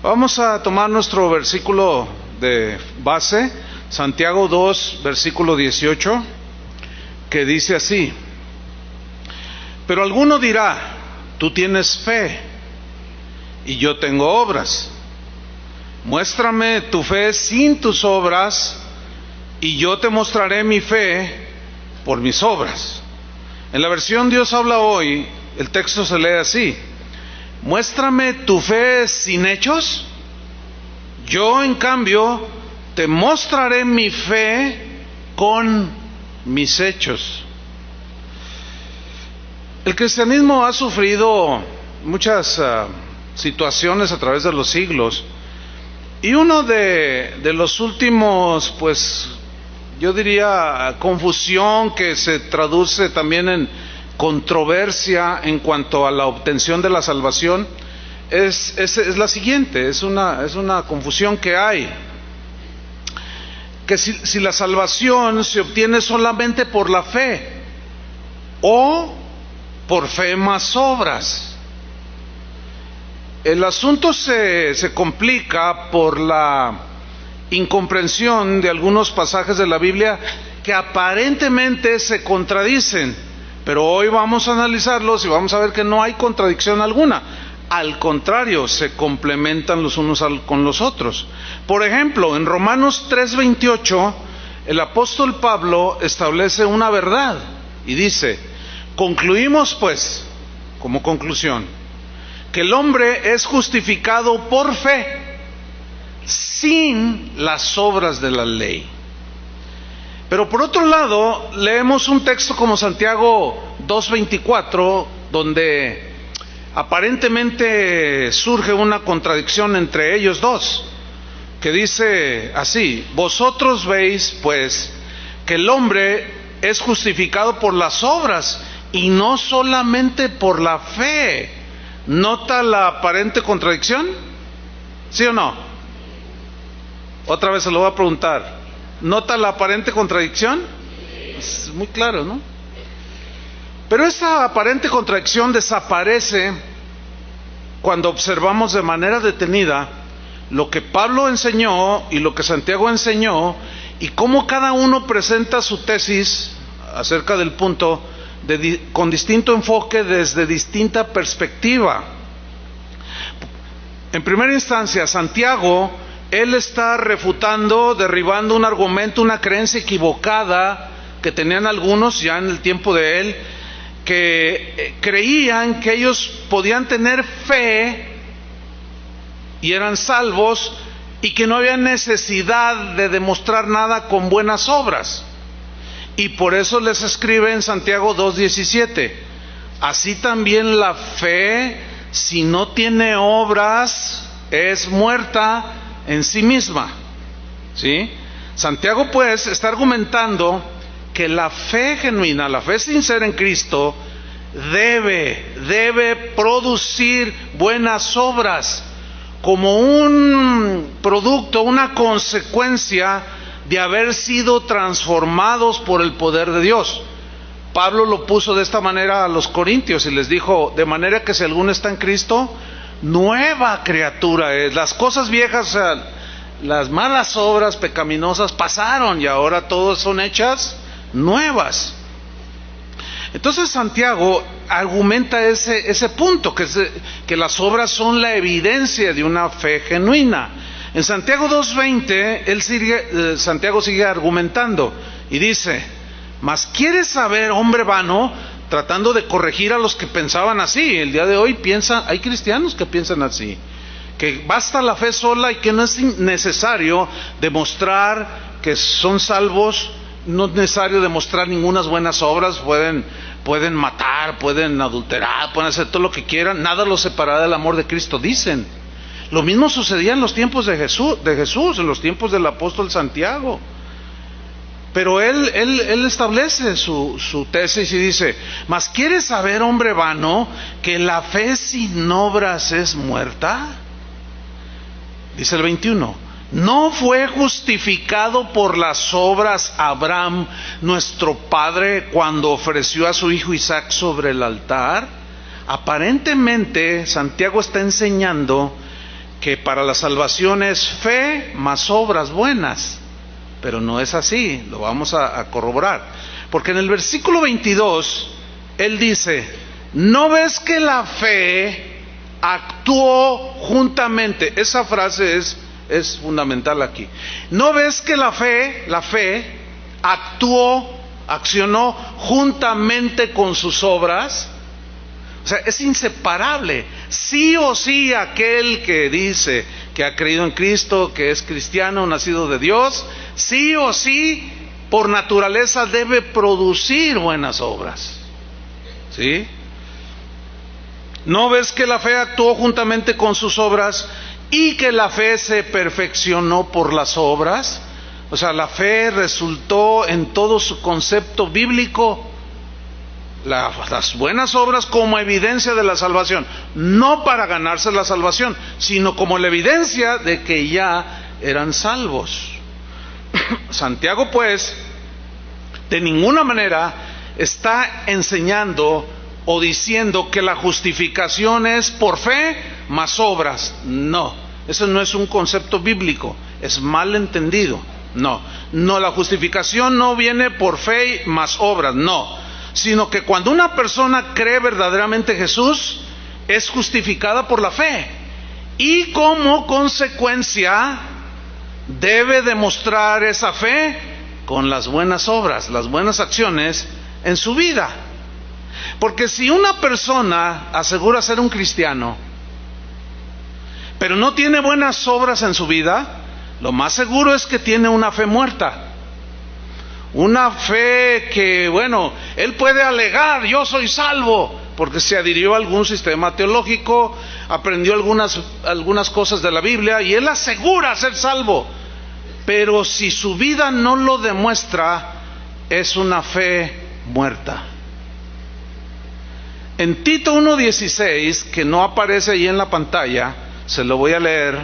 Vamos a tomar nuestro versículo de base, Santiago 2, versículo 18, que dice así: pero alguno dirá, tú tienes fe y yo tengo obras. Muéstrame tu fe sin tus obras y yo te mostraré mi fe por mis obras. En la versión Dios habla hoy, el texto se lee así: muéstrame tu fe sin hechos, yo en cambio te mostraré mi fe con mis hechos. El cristianismo ha sufrido muchas situaciones a través de los siglos, y uno de los últimos, pues yo diría confusión, que se traduce también en controversia en cuanto a la obtención de la salvación, es la siguiente: es una confusión que hay, que si la salvación se obtiene solamente por la fe o por fe más obras. El asunto se complica por la incomprensión de algunos pasajes de la Biblia que aparentemente se contradicen, pero hoy vamos a analizarlos y vamos a ver que no hay contradicción alguna. Al contrario, se complementan los unos con los otros. Por ejemplo, en Romanos 3:28, el apóstol Pablo establece una verdad y dice: concluimos pues, como conclusión, que el hombre es justificado por fe, sin las obras de la ley. Pero por otro lado, leemos un texto como Santiago 2:24, donde aparentemente surge una contradicción entre ellos dos, que dice así: vosotros veis pues que el hombre es justificado por las obras y no solamente por la fe. ¿Nota la aparente contradicción? ¿Sí o no? Otra vez se lo voy a preguntar. ¿Nota la aparente contradicción? Es muy claro, ¿no? Pero esa aparente contradicción desaparece cuando observamos de manera detenida lo que Pablo enseñó y lo que Santiago enseñó, y cómo cada uno presenta su tesis acerca del punto con distinto enfoque, desde distinta perspectiva. En primera instancia, Santiago, él está refutando, derribando un argumento, una creencia equivocada que tenían algunos ya en el tiempo de él, que creían que ellos podían tener fe y eran salvos, y que no había necesidad de demostrar nada con buenas obras. Y por eso les escribe en Santiago 2:17: así también la fe, si no tiene obras, es muerta en sí misma. ¿Sí? Santiago pues está argumentando que la fe genuina, la fe sincera en Cristo, debe producir buenas obras como un producto, una consecuencia de haber sido transformados por el poder de Dios. Pablo lo puso de esta manera a los corintios y les dijo: de manera que si alguno está en Cristo, nueva criatura es. Las cosas viejas, o sea, las malas obras pecaminosas pasaron y ahora todas son hechas nuevas. Entonces Santiago argumenta ese punto, que las obras son la evidencia de una fe genuina. En Santiago 2:20, Santiago sigue argumentando y dice: mas quieres saber, hombre vano, tratando de corregir a los que pensaban así. El día de hoy hay cristianos que piensan así, que basta la fe sola y que no es necesario demostrar que son salvos, no es necesario demostrar ninguna buenas obras. Pueden matar, pueden adulterar, pueden hacer todo lo que quieran, nada los separará del amor de Cristo, dicen. Lo mismo sucedía en los tiempos de Jesús, en los tiempos del apóstol Santiago. Pero él establece su tesis y dice: mas ¿quieres saber, hombre vano, que la fe sin obras es muerta? Dice el 21: ¿no fue justificado por las obras Abraham, nuestro padre, cuando ofreció a su hijo Isaac sobre el altar? Aparentemente, Santiago está enseñando que para la salvación es fe más obras buenas, pero no es así, lo vamos a corroborar, porque en el versículo 22 él dice: ¿no ves que la fe actuó juntamente? Esa frase es fundamental aquí. ¿No ves que la fe accionó juntamente con sus obras? O sea, es inseparable. Sí o sí, aquel que dice que ha creído en Cristo, que es cristiano, nacido de Dios, sí o sí, por naturaleza debe producir buenas obras. ¿Sí? ¿No ves que la fe actuó juntamente con sus obras y que la fe se perfeccionó por las obras? O sea, la fe resultó en todo su concepto bíblico, las buenas obras como evidencia de la salvación, no para ganarse la salvación, sino como la evidencia de que ya eran salvos. Santiago, pues, de ninguna manera está enseñando o diciendo que la justificación es por fe más obras. No, eso no es un concepto bíblico, es mal entendido. No, la justificación no viene por fe más obras, no, sino que cuando una persona cree verdaderamente en Jesús, es justificada por la fe y como consecuencia debe demostrar esa fe con las buenas obras, las buenas acciones en su vida. Porque si una persona asegura ser un cristiano, pero no tiene buenas obras en su vida, lo más seguro es que tiene una fe muerta. Una fe que, bueno, él puede alegar: yo soy salvo, porque se adhirió a algún sistema teológico, aprendió algunas cosas de la Biblia y él asegura ser salvo. Pero si su vida no lo demuestra, es una fe muerta. En Tito 1:16, que no aparece ahí en la pantalla, se lo voy a leer,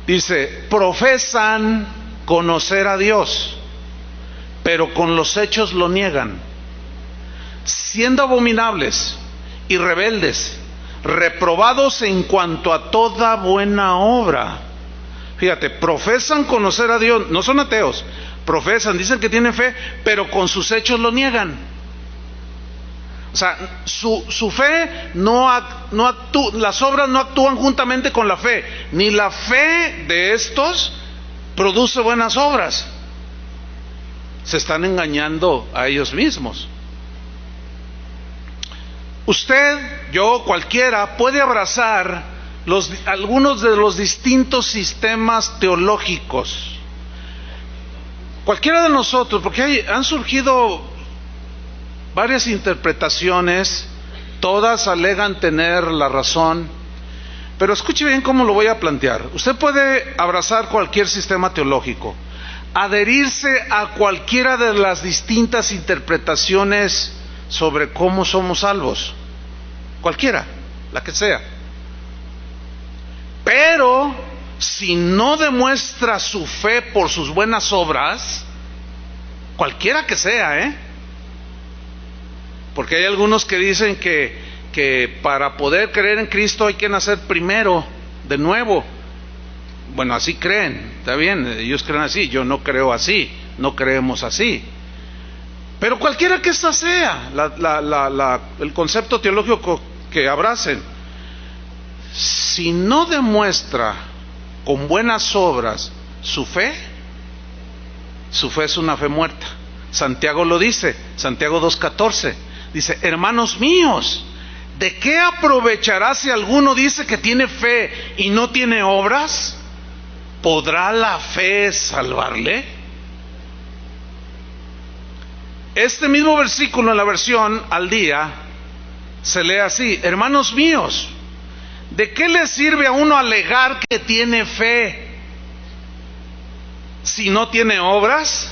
dice: profesan conocer a Dios, pero con los hechos lo niegan, siendo abominables y rebeldes, reprobados en cuanto a toda buena obra. Fíjate, profesan conocer a Dios, no son ateos, profesan, dicen que tienen fe, pero con sus hechos lo niegan. O sea, su fe las obras no actúan juntamente con la fe, ni la fe de estos produce buenas obras. Se están engañando a ellos mismos. Usted, yo, cualquiera puede abrazar algunos de los distintos sistemas teológicos. Cualquiera de nosotros, porque han surgido varias interpretaciones, todas alegan tener la razón, pero escuche bien cómo lo voy a plantear. Usted puede abrazar cualquier sistema teológico, adherirse a cualquiera de las distintas interpretaciones sobre cómo somos salvos, cualquiera, la que sea. Pero si no demuestra su fe por sus buenas obras, cualquiera que sea, porque hay algunos que dicen que para poder creer en Cristo hay que nacer primero, de nuevo. Bueno, así creen, está bien, ellos creen así, yo no creo así, no creemos así. Pero cualquiera que esta sea el concepto teológico que abracen, si no demuestra con buenas obras su fe es una fe muerta. Santiago lo dice, Santiago 2:14, dice: hermanos míos, ¿de qué aprovechará si alguno dice que tiene fe y no tiene obras? ¿Podrá la fe salvarle? Este mismo versículo en la versión al día se lee así: hermanos míos, ¿de qué le sirve a uno alegar que tiene fe si no tiene obras?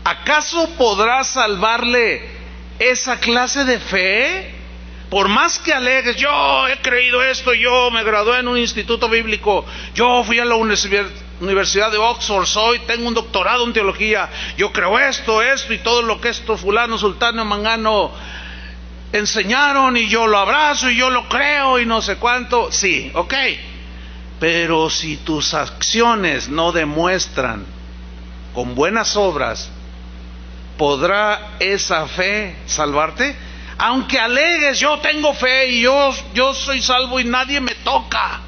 ¿Acaso podrá salvarle esa clase de fe? Por más que alegues: yo he creído esto, yo me gradué en un instituto bíblico, yo fui a la Universidad de Oxford, tengo un doctorado en teología, yo creo esto y todo lo que esto fulano, sultano, mangano enseñaron, y yo lo abrazo y yo lo creo y no sé cuánto. Sí, ok, Pero si tus acciones no demuestran con buenas obras, ¿podrá esa fe salvarte? Aunque alegues, yo tengo fe y yo soy salvo y nadie me toca.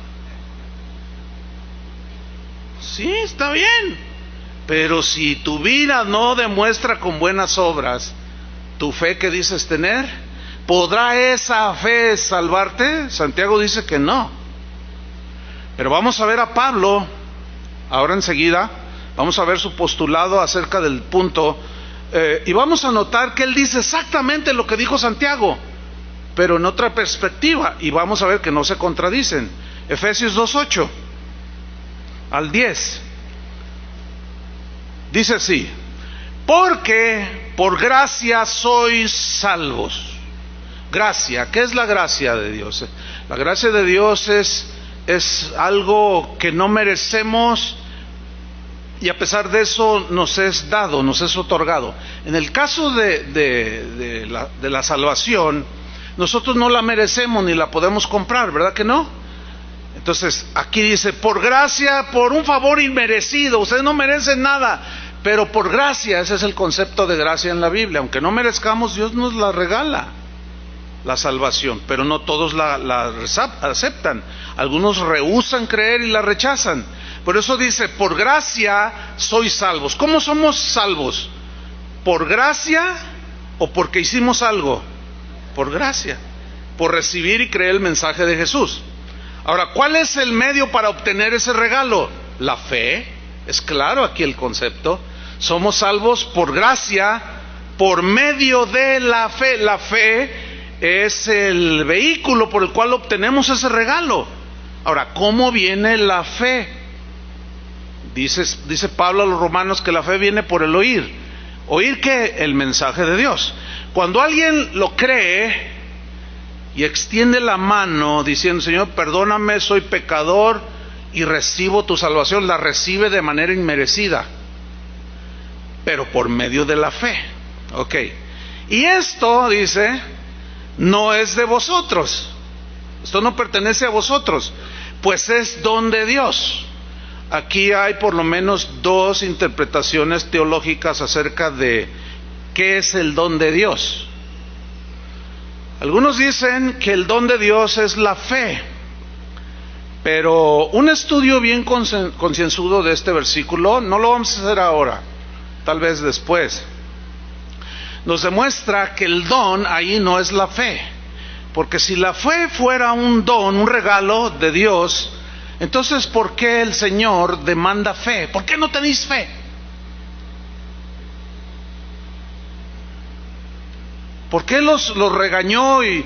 Sí, está bien. Pero si tu vida no demuestra con buenas obras tu fe que dices tener, ¿podrá esa fe salvarte? Santiago dice que no. Pero vamos a ver a Pablo, ahora enseguida, vamos a ver su postulado acerca del punto, y vamos a notar que él dice exactamente lo que dijo Santiago, pero en otra perspectiva, y vamos a ver que no se contradicen. Efesios 2:8 al 10. Dice así: porque por gracia sois salvos. Gracia, ¿qué es la gracia de Dios? La gracia de Dios es algo que no merecemos y a pesar de eso nos es dado, nos es otorgado. En el caso de la salvación, nosotros no la merecemos ni la podemos comprar, ¿verdad que no? Entonces aquí dice, por gracia, por un favor inmerecido. Ustedes no merecen nada, pero por gracia. Ese es el concepto de gracia en la Biblia. Aunque no merezcamos, Dios nos la regala, la salvación, pero no todos la aceptan. Algunos rehúsan creer y la rechazan. Por eso dice, por gracia sois salvos. ¿Cómo somos salvos? ¿Por gracia o porque hicimos algo? Por gracia, por recibir y creer el mensaje de Jesús. Ahora, ¿cuál es el medio para obtener ese regalo? La fe. Es claro aquí el concepto. Somos salvos por gracia, por medio de la fe. La fe es el vehículo por el cual obtenemos ese regalo. Ahora, ¿cómo viene la fe? Dice Pablo a los romanos que la fe viene por el oír. ¿Oír qué? El mensaje de Dios. Cuando alguien lo cree y extiende la mano diciendo, Señor, perdóname, soy pecador y recibo tu salvación, la recibe de manera inmerecida, pero por medio de la fe. Ok. Y esto, dice, no es de vosotros. Esto no pertenece a vosotros, pues es don de Dios. Aquí hay por lo menos dos interpretaciones teológicas acerca de qué es el don de Dios. Algunos dicen que el don de Dios es la fe, pero un estudio bien concienzudo de este versículo, no lo vamos a hacer ahora, tal vez después, nos demuestra que el don ahí no es la fe. Porque si la fe fuera un don, un regalo de Dios, entonces ¿por qué el Señor demanda fe? ¿Por qué no tenéis fe? ¿Por qué los regañó y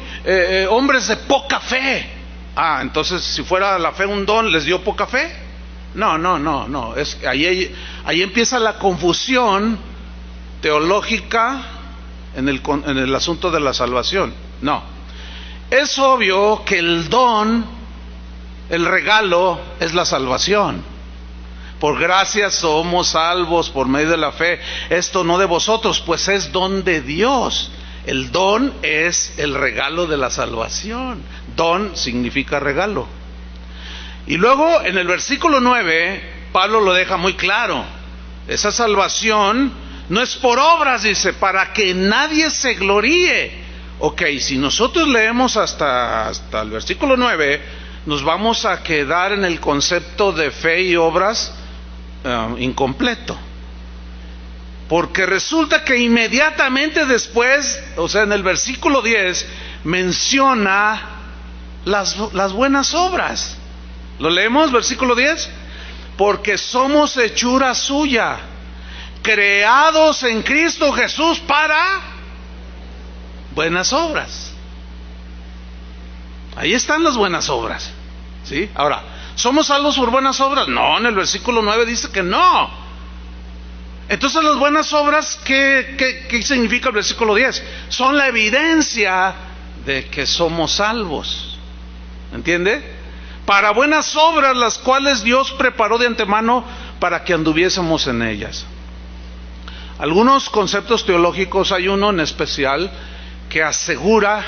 hombres de poca fe? Entonces si fuera la fe un don, ¿les dio poca fe? No. Es ahí empieza la confusión teológica en el asunto de la salvación. No. Es obvio que el don, el regalo, es la salvación. Por gracia somos salvos por medio de la fe. Esto no de vosotros, pues es don de Dios. El don es el regalo de la salvación. Don significa regalo. Y luego en el versículo 9, Pablo lo deja muy claro. Esa salvación no es por obras, dice, para que nadie se gloríe. Ok, si nosotros leemos hasta el versículo 9, nos vamos a quedar en el concepto de fe y obras incompleto. Porque resulta que inmediatamente después, o sea, en el versículo 10, menciona las buenas obras. ¿Lo leemos, versículo 10? Porque somos hechura suya, creados en Cristo Jesús para buenas obras. Ahí están las buenas obras, ¿sí? Ahora, ¿somos salvos por buenas obras? No, en el versículo 9 dice que no. Entonces las buenas obras, ¿qué significa el versículo 10? Son la evidencia de que somos salvos. ¿Entiende? Para buenas obras, las cuales Dios preparó de antemano para que anduviésemos en ellas. Algunos conceptos teológicos, hay uno en especial que asegura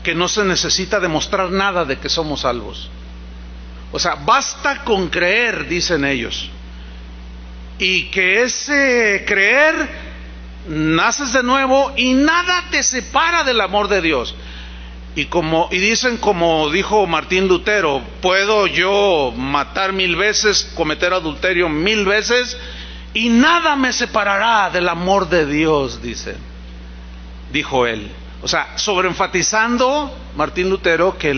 que no se necesita demostrar nada de que somos salvos. O sea, basta con creer, dicen ellos. Y que ese creer, naces de nuevo y nada te separa del amor de Dios. Y dicen, como dijo Martín Lutero, puedo yo matar 1000 veces, cometer adulterio 1000 veces, y nada me separará del amor de Dios, dijo él. O sea, sobreenfatizando Martín Lutero que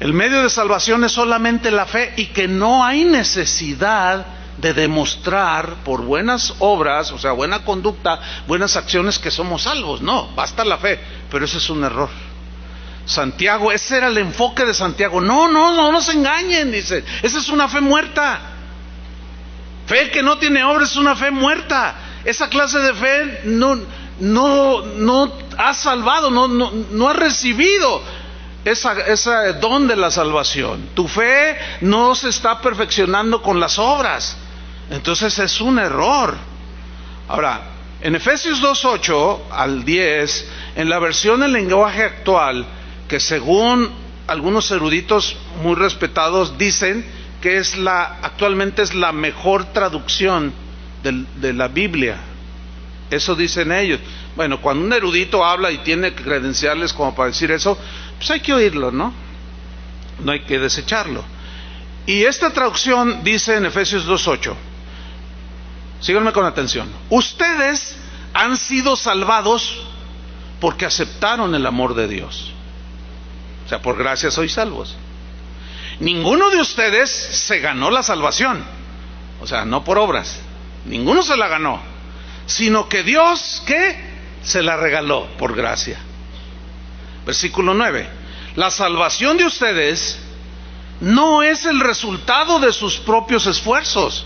el medio de salvación es solamente la fe, y que no hay necesidad de demostrar por buenas obras, o sea, buena conducta, buenas acciones, que somos salvos. No, basta la fe. Pero ese es un error. Santiago, ese era el enfoque de Santiago. No se engañen, dice. Esa es una fe muerta. Fe que no tiene obras es una fe muerta. Esa clase de fe no ha salvado, no ha recibido ese don de la salvación. Tu fe no se está perfeccionando con las obras. Entonces es un error. Ahora, en Efesios 2:8 al 10, en la versión en lenguaje actual, que según algunos eruditos muy respetados dicen que actualmente es la mejor traducción de la Biblia. Eso dicen ellos. Bueno, cuando un erudito habla y tiene credenciales como para decir eso, pues hay que oírlo, ¿no? No hay que desecharlo. Y esta traducción dice en Efesios 2:8, síganme con atención: ustedes han sido salvados porque aceptaron el amor de Dios. O sea, por gracia sois salvos. Ninguno de ustedes se ganó la salvación, o sea, no por obras, ninguno se la ganó, sino que Dios, ¿qué? Se la regaló por gracia. Versículo 9: la salvación de ustedes no es el resultado de sus propios esfuerzos.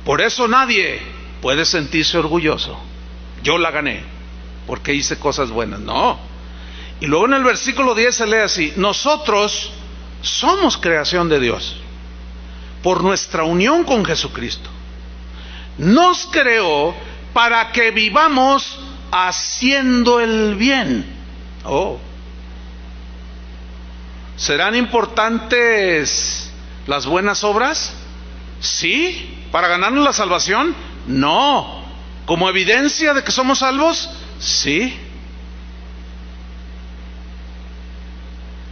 Por eso nadie puede sentirse orgulloso. Yo la gané porque hice cosas buenas. No. Y luego en el versículo 10 se lee así: nosotros somos creación de Dios por nuestra unión con Jesucristo. Nos creó para que vivamos haciendo el bien. ¿Serán importantes las buenas obras? Sí. ¿Para ganarnos la salvación? No. ¿Como evidencia de que somos salvos? Sí.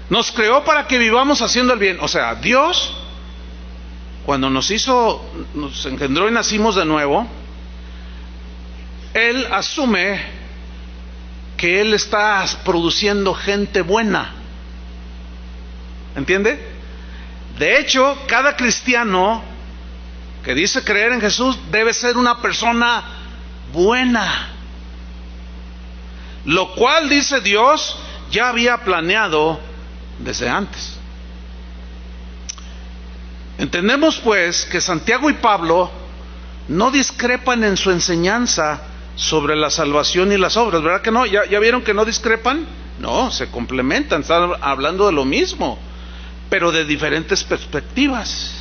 Nos creó para que vivamos haciendo el bien. O sea, Dios, cuando nos engendró y nacimos de nuevo, Él asume que Él está produciendo gente buena. ¿Entiende? De hecho, cada cristiano que dice creer en Jesús debe ser una persona buena, lo cual, dice Dios, ya había planeado desde antes. Entendemos pues que Santiago y Pablo no discrepan en su enseñanza sobre la salvación y las obras, ¿verdad que no? ¿Ya vieron que no discrepan? No, se complementan, están hablando de lo mismo, pero de diferentes perspectivas,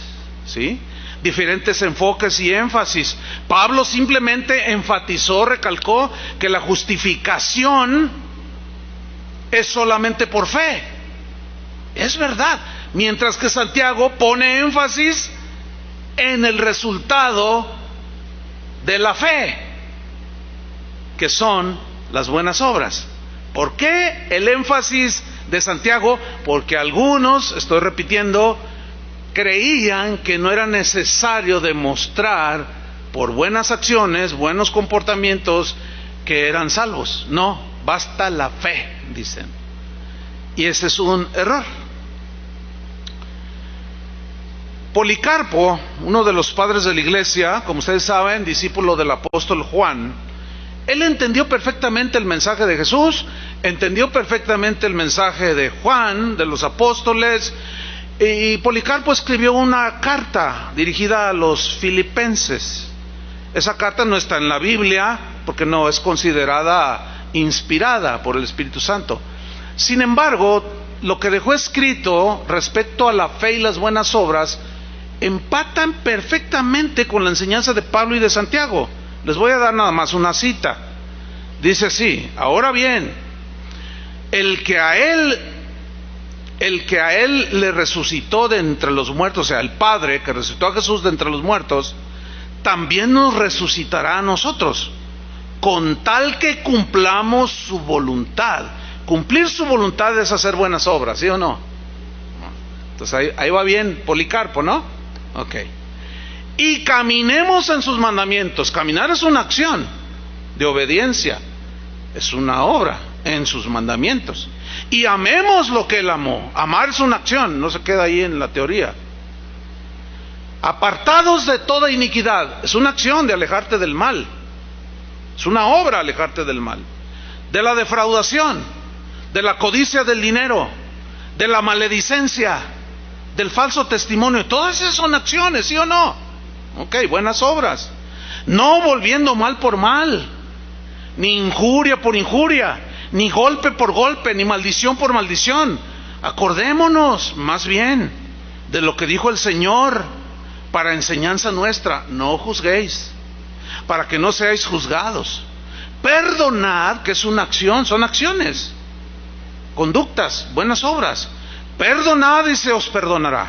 ¿sí? Diferentes enfoques y énfasis. Pablo simplemente enfatizó, recalcó que la justificación es solamente por fe. Es verdad. Mientras que Santiago pone énfasis en el resultado de la fe, que son las buenas obras. ¿Por qué el énfasis de Santiago? Porque algunos, estoy repitiendo, creían que no era necesario demostrar por buenas acciones, buenos comportamientos, que eran salvos. No, basta la fe, dicen. Y ese es un error. Policarpo, uno de los padres de la iglesia, como ustedes saben, discípulo del apóstol Juan, él entendió perfectamente el mensaje de Jesús, entendió perfectamente el mensaje de Juan, de los apóstoles, y Policarpo escribió una carta dirigida a los filipenses. Esa carta no está en la Biblia porque no es considerada inspirada por el Espíritu Santo. Sin embargo, lo que dejó escrito respecto a la fe y las buenas obras empatan perfectamente con la enseñanza de Pablo y de Santiago. Les voy a dar nada más una cita. Dice así: ahora bien, el que a él el que a Él le resucitó de entre los muertos, o sea, el Padre que resucitó a Jesús de entre los muertos, también nos resucitará a nosotros, con tal que cumplamos su voluntad. Cumplir su voluntad es hacer buenas obras, ¿sí o no? Entonces ahí va bien Policarpo, ¿no? Ok. Y caminemos en sus mandamientos. Caminar es una acción de obediencia, es una obra en sus mandamientos. Y amemos lo que Él amó. Amar es una acción, no se queda ahí en la teoría. Apartados de toda iniquidad, es una acción de alejarte del mal. Es una obra alejarte del mal. De la defraudación, de la codicia del dinero, de la maledicencia, del falso testimonio. Todas esas son acciones, ¿sí o no? Ok, buenas obras. No volviendo mal por mal, ni injuria por injuria, ni golpe por golpe, ni maldición por maldición. Acordémonos más bien de lo que dijo el Señor para enseñanza nuestra: no juzguéis, para que no seáis juzgados. Perdonad, que es una acción, son acciones, conductas, buenas obras. Perdonad y se os perdonará.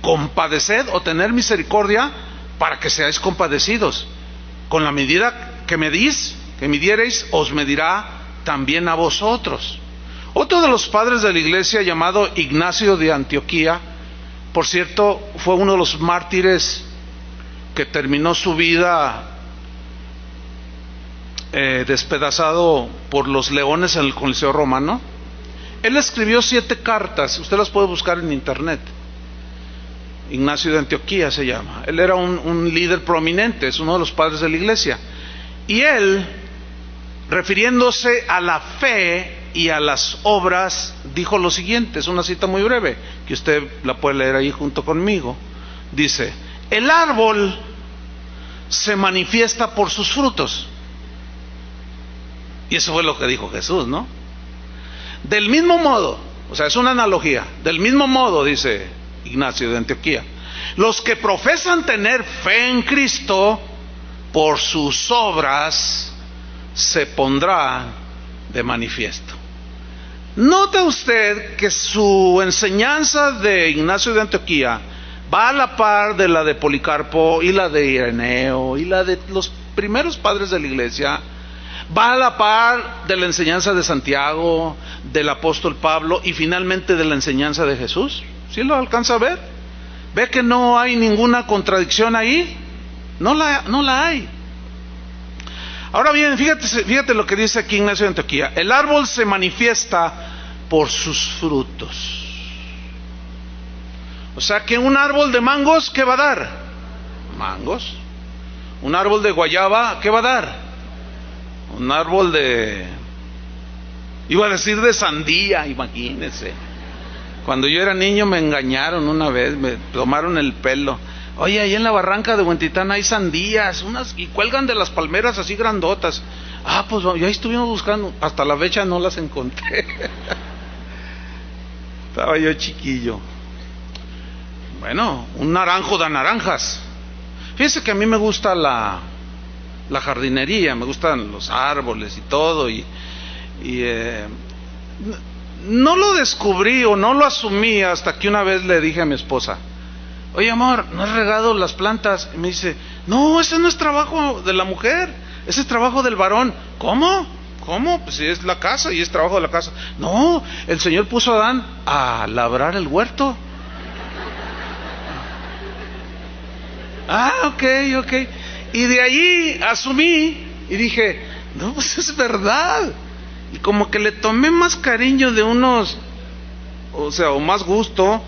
Compadeced o tener misericordia, para que seáis compadecidos. Con la medida que medís, que midiereis, os medirá también a vosotros. Otro de los padres de la iglesia, llamado Ignacio de Antioquía, por cierto, fue uno de los mártires que terminó su vida despedazado por los leones en el Coliseo Romano. Él escribió 7 cartas, usted las puede buscar en internet. Ignacio de Antioquía se llama. Él era un líder prominente, es uno de los padres de la iglesia. Y él, refiriéndose a la fe y a las obras, dijo lo siguiente, es una cita muy breve, que usted la puede leer ahí junto conmigo. Dice: el árbol se manifiesta por sus frutos. Y eso fue lo que dijo Jesús, ¿no? Del mismo modo, o sea, es una analogía, del mismo modo, dice Ignacio de Antioquía, los que profesan tener fe en Cristo, por sus obras se pondrán de manifiesto. Nota usted que su enseñanza de Ignacio de Antioquía va a la par de la de Policarpo y la de Ireneo y la de los primeros padres de la iglesia. Va a la par de la enseñanza de Santiago, del apóstol Pablo y finalmente de la enseñanza de Jesús. ¿Sí lo alcanza a ver? ¿Ve que no hay ninguna contradicción ahí? No la hay. Ahora bien, fíjate lo que dice aquí Ignacio de Antioquía: el árbol se manifiesta por sus frutos. O sea que un árbol de mangos, ¿qué va a dar? Mangos. Un árbol de guayaba, ¿qué va a dar? Un árbol iba a decir de sandía, imagínense. Cuando yo era niño me engañaron una vez, me tomaron el pelo. Oye, ahí en la barranca de Huentitán hay sandías, y cuelgan de las palmeras así grandotas. Ah, pues ya estuvimos buscando, hasta la fecha no las encontré. Estaba yo chiquillo. Bueno, un naranjo da naranjas. Fíjese que a mí me gusta la jardinería, me gustan los árboles y todo, no lo descubrí o no lo asumí hasta que una vez le dije a mi esposa: oye amor, ¿no has regado las plantas? Y me dice: no, ese no es trabajo de la mujer, ese es trabajo del varón. ¿Cómo? Pues si es la casa y es trabajo de la casa. No, el Señor puso a Adán a labrar el huerto. Ah, ok. Y de ahí asumí y dije: no, pues es verdad. Y como que le tomé más cariño de unos, o más gusto,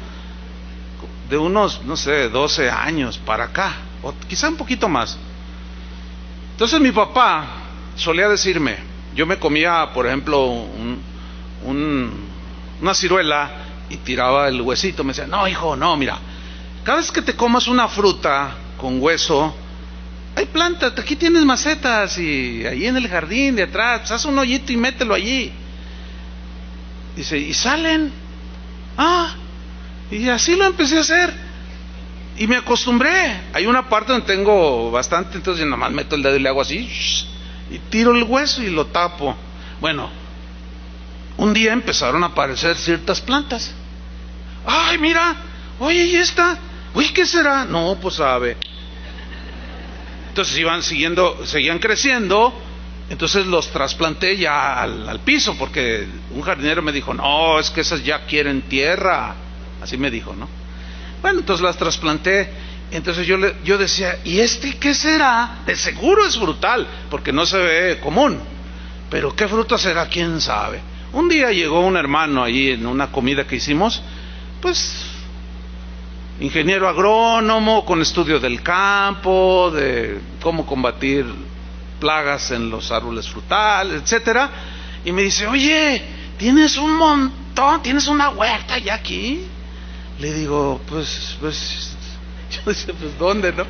de unos, no sé, 12 años para acá, o quizá un poquito más. Entonces mi papá solía decirme, yo me comía, por ejemplo, una ciruela y tiraba el huesito. Me decía: no, hijo, no, mira, cada vez que te comas una fruta con hueso, hay plantas, aquí tienes macetas, y ahí en el jardín de atrás, pues haz un hoyito y mételo allí. Dice: y salen. Y así lo empecé a hacer y me acostumbré. Hay una parte donde tengo bastante, entonces nomás meto el dedo y le hago así y tiro el hueso y lo tapo. Bueno, un día empezaron a aparecer ciertas plantas Ay, mira, oye, ¿y esta? Oye, ¿qué será? No, pues sabe. Entonces seguían creciendo. Entonces los trasplanté ya al piso, porque un jardinero me dijo, no, es que esas ya quieren tierra. Así me dijo, ¿no? Bueno, entonces las trasplanté. Entonces yo decía, ¿y este qué será? De seguro es frutal, porque no se ve común. Pero ¿qué fruta será? ¿Quién sabe? Un día llegó un hermano ahí en una comida que hicimos, pues ingeniero agrónomo con estudio del campo, de cómo combatir plagas en los árboles frutales, etcétera, y me dice, oye, tienes un montón, tienes una huerta ya aquí. Le digo, pues, yo decía, pues, ¿dónde, no?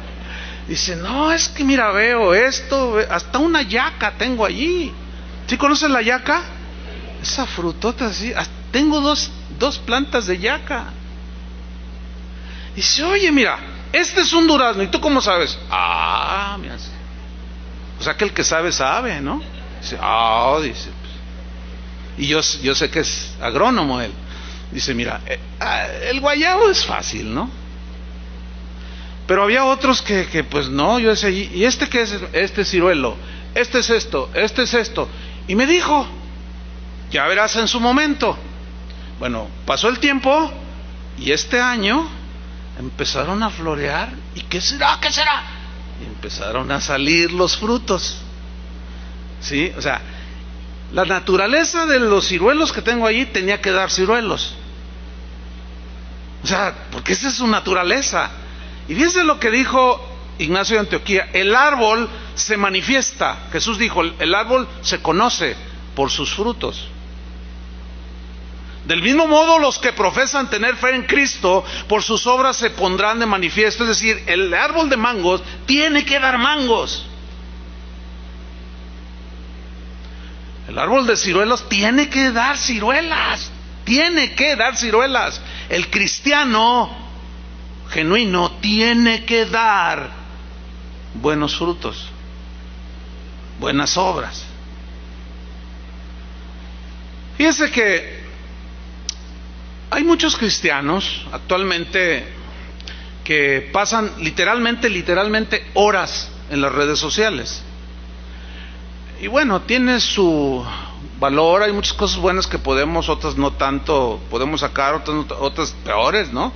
Dice, no, es que mira, veo esto, hasta una yaca tengo allí. ¿Sí conoces la yaca? Esa frutota así, tengo dos plantas de yaca. Dice, oye, mira, este es un durazno, ¿y tú cómo sabes? Ah, mira. O sea que el que sabe, ¿no? Dice, dice, pues. Y yo sé que es agrónomo él. Dice, mira, el guayabo es fácil, ¿no? Pero había otros que pues no, yo decía, ¿y este qué es? Este es ciruelo, este es esto, este es esto. Y me dijo, ya verás en su momento. Bueno, pasó el tiempo y este año empezaron a florear. ¿Y qué será? ¿Qué será? Y empezaron a salir los frutos. ¿Sí? O sea, la naturaleza de los ciruelos que tengo allí tenía que dar ciruelos. O sea, porque esa es su naturaleza. Y fíjense lo que dijo Ignacio de Antioquía, el árbol se manifiesta. Jesús dijo, el árbol se conoce por sus frutos. Del mismo modo, los que profesan tener fe en Cristo, por sus obras se pondrán de manifiesto. Es decir, el árbol de mangos tiene que dar mangos. El árbol de ciruelos tiene que dar ciruelas. Tiene que dar ciruelas. El cristiano genuino tiene que dar buenos frutos, buenas obras. Fíjense que hay muchos cristianos actualmente que pasan literalmente horas en las redes sociales. Y bueno, tiene su valor, hay muchas cosas buenas que podemos, otras no tanto, podemos sacar, otras peores, ¿no?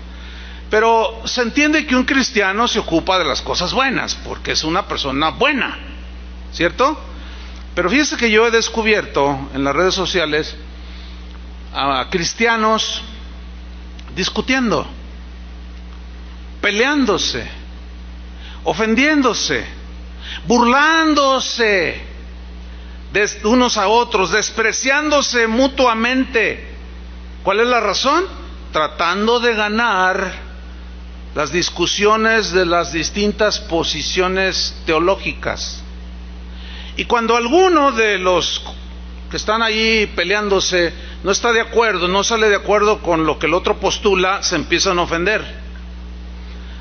Pero se entiende que un cristiano se ocupa de las cosas buenas, porque es una persona buena, ¿cierto? Pero fíjense que yo he descubierto en las redes sociales a cristianos discutiendo, peleándose, ofendiéndose, burlándose de unos a otros, despreciándose mutuamente. ¿Cuál es la razón? Tratando de ganar las discusiones de las distintas posiciones teológicas. Y cuando alguno de los que están allí peleándose no está de acuerdo, no sale de acuerdo con lo que el otro postula, se empiezan a ofender.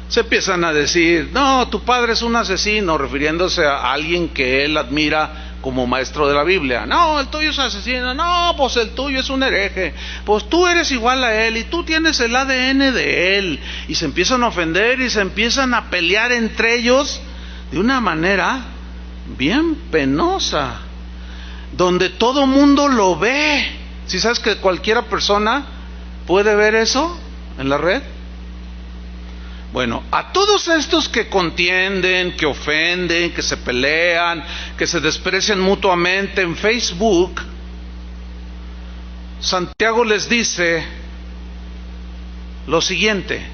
Se empiezan a decir, no, tu padre es un asesino, refiriéndose a alguien que él admira como maestro de la Biblia. No, el tuyo es asesino. No, pues el tuyo es un hereje. Pues tú eres igual a él y tú tienes el ADN de él. Y se empiezan a ofender y se empiezan a pelear entre ellos de una manera bien penosa, donde todo mundo lo ve. ¿Sí sabes que cualquiera persona puede ver eso en la red? Bueno, a todos estos que contienden, que ofenden, que se pelean, que se desprecian mutuamente en Facebook, Santiago les dice lo siguiente,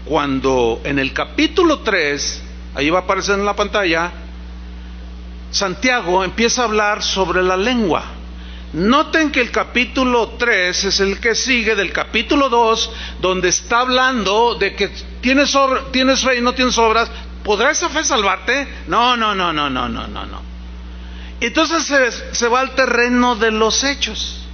cuando en el capítulo 3, ahí va a aparecer en la pantalla, Santiago empieza a hablar sobre la lengua. Noten que el capítulo 3 es el que sigue del capítulo 2, donde está hablando de que tienes fe y no tienes obras. ¿Podrá esa fe salvarte? No. Entonces se va al terreno de los hechos.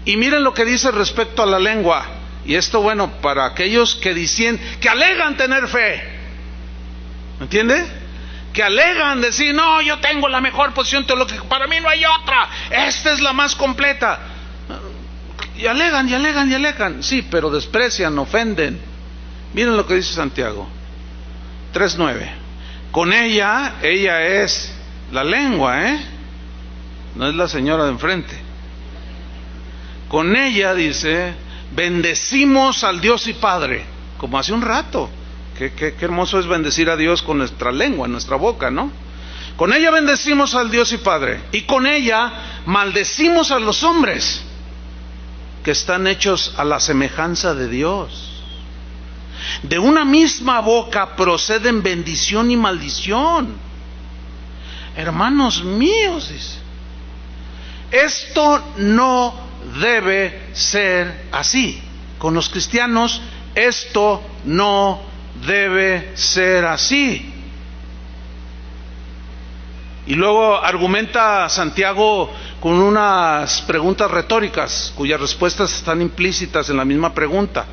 Y miren lo que dice respecto a la lengua. Y esto, bueno, para aquellos que dicen, que alegan tener fe. ¿Me entiende? Que alegan decir, no, yo tengo la mejor posición teológica, para mí no hay otra, esta es la más completa. y alegan, y alegan, y alegan. Sí, pero desprecian, ofenden. Miren lo que dice Santiago 3:9. Con ella es la lengua, no es la señora de enfrente. Con ella, dice, bendecimos al Dios y Padre, como hace un rato. Qué hermoso es bendecir a Dios con nuestra lengua, nuestra boca, ¿no? Con ella bendecimos al Dios y Padre, y con ella maldecimos a los hombres que están hechos a la semejanza de Dios. De una misma boca proceden bendición y maldición. Hermanos míos, dice, esto no debe ser así. Con los cristianos esto no debe ser así. Y luego argumenta Santiago con unas preguntas retóricas cuyas respuestas están implícitas en la misma pregunta.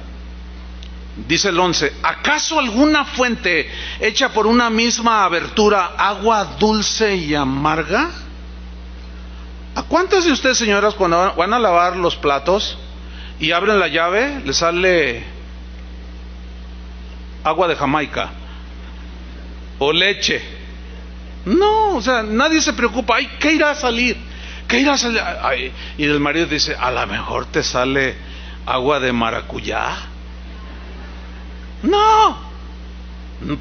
Dice el 11: ¿acaso alguna fuente hecha por una misma abertura agua dulce y amarga? ¿A cuántas de ustedes, señoras, cuando van a lavar los platos y abren la llave, les sale agua de Jamaica o leche? No, o sea, nadie se preocupa. Ay, ¿qué irá a salir? ¿Qué irá a salir? Ay, y el marido dice, a lo mejor te sale agua de maracuyá. No,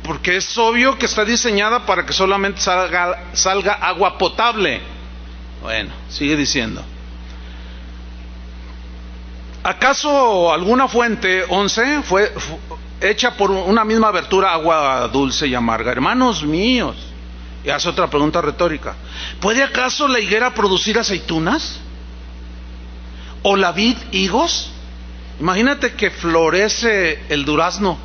porque es obvio que está diseñada para que solamente salga agua potable. Bueno, sigue diciendo. ¿Acaso alguna fuente, 11, fue hecha por una misma abertura agua dulce y amarga? Hermanos míos, y hace otra pregunta retórica: ¿puede acaso la higuera producir aceitunas? ¿O la vid higos? Imagínate que florece el durazno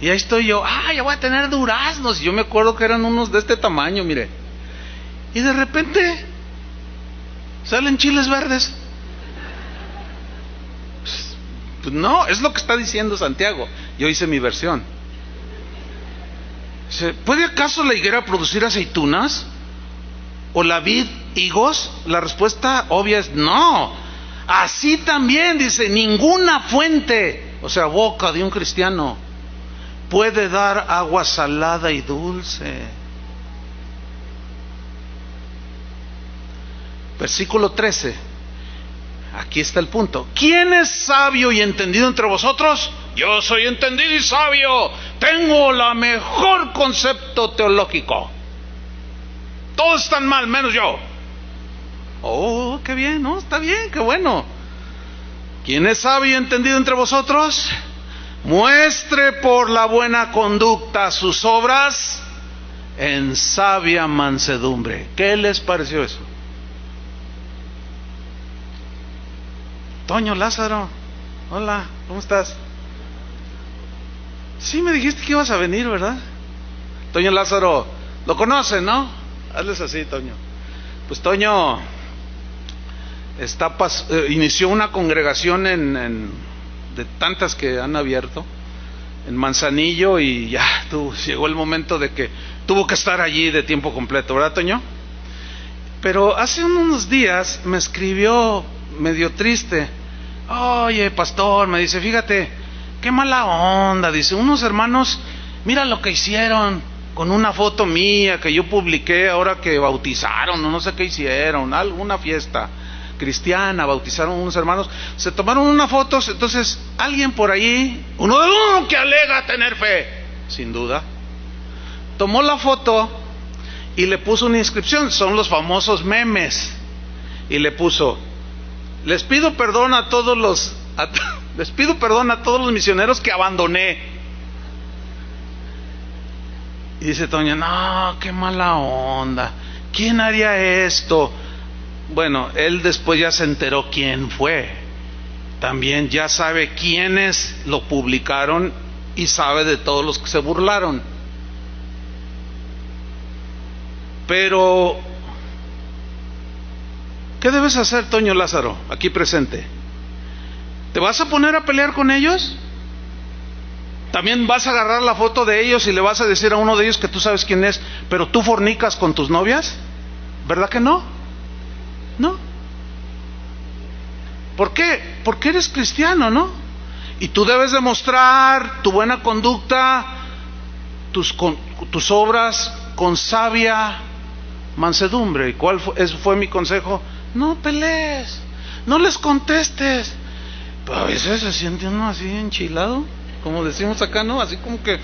y ahí estoy yo, ya voy a tener duraznos. Y yo me acuerdo que eran unos de este tamaño, mire, y de repente salen chiles verdes. Pues no, es lo que está diciendo Santiago. Yo hice mi versión. ¿Puede acaso la higuera producir aceitunas? ¿O la vid higos? La respuesta obvia es no. Así también, dice, ninguna fuente, o sea, boca de un cristiano, puede dar agua salada y dulce. Versículo 13. Aquí está el punto. ¿Quién es sabio y entendido entre vosotros? Yo soy entendido y sabio. Tengo el mejor concepto teológico. Todos están mal, menos yo. Oh, qué bien, ¿no? Está bien, qué bueno. ¿Quién es sabio y entendido entre vosotros? Muestre por la buena conducta sus obras en sabia mansedumbre. ¿Qué les pareció eso? Toño Lázaro, hola, ¿cómo estás? Sí, me dijiste que ibas a venir, ¿verdad? Toño Lázaro, lo conocen, ¿no? Hazles así, Toño. Pues Toño inició una congregación de tantas que han abierto en Manzanillo, y ya llegó el momento de que tuvo que estar allí de tiempo completo, ¿verdad, Toño? Pero hace unos días me escribió medio triste. Oye, pastor, me dice, fíjate, qué mala onda, dice, unos hermanos, mira lo que hicieron con una foto mía que yo publiqué ahora que bautizaron, no sé qué hicieron, alguna fiesta cristiana, bautizaron unos hermanos, se tomaron una foto. Entonces alguien por ahí, uno que alega tener fe, sin duda, tomó la foto y le puso una inscripción, son los famosos memes, y le puso: les pido perdón a todos los misioneros que abandoné. Y dice Toño, no, qué mala onda, ¿quién haría esto? Bueno, él después ya se enteró quién fue, también ya sabe quiénes lo publicaron y sabe de todos los que se burlaron. Pero ¿qué debes hacer, Toño Lázaro, aquí presente? ¿Te vas a poner a pelear con ellos? ¿También vas a agarrar la foto de ellos y le vas a decir a uno de ellos que tú sabes quién es, pero tú fornicas con tus novias? ¿Verdad que no? No. ¿Por qué? Porque eres cristiano, ¿no? Y tú debes demostrar tu buena conducta, tus obras con sabia mansedumbre. ¿Y cuál fue mi consejo? No pelees, no les contestes. Pero a veces se siente uno así enchilado, como decimos acá, ¿no? Así como que,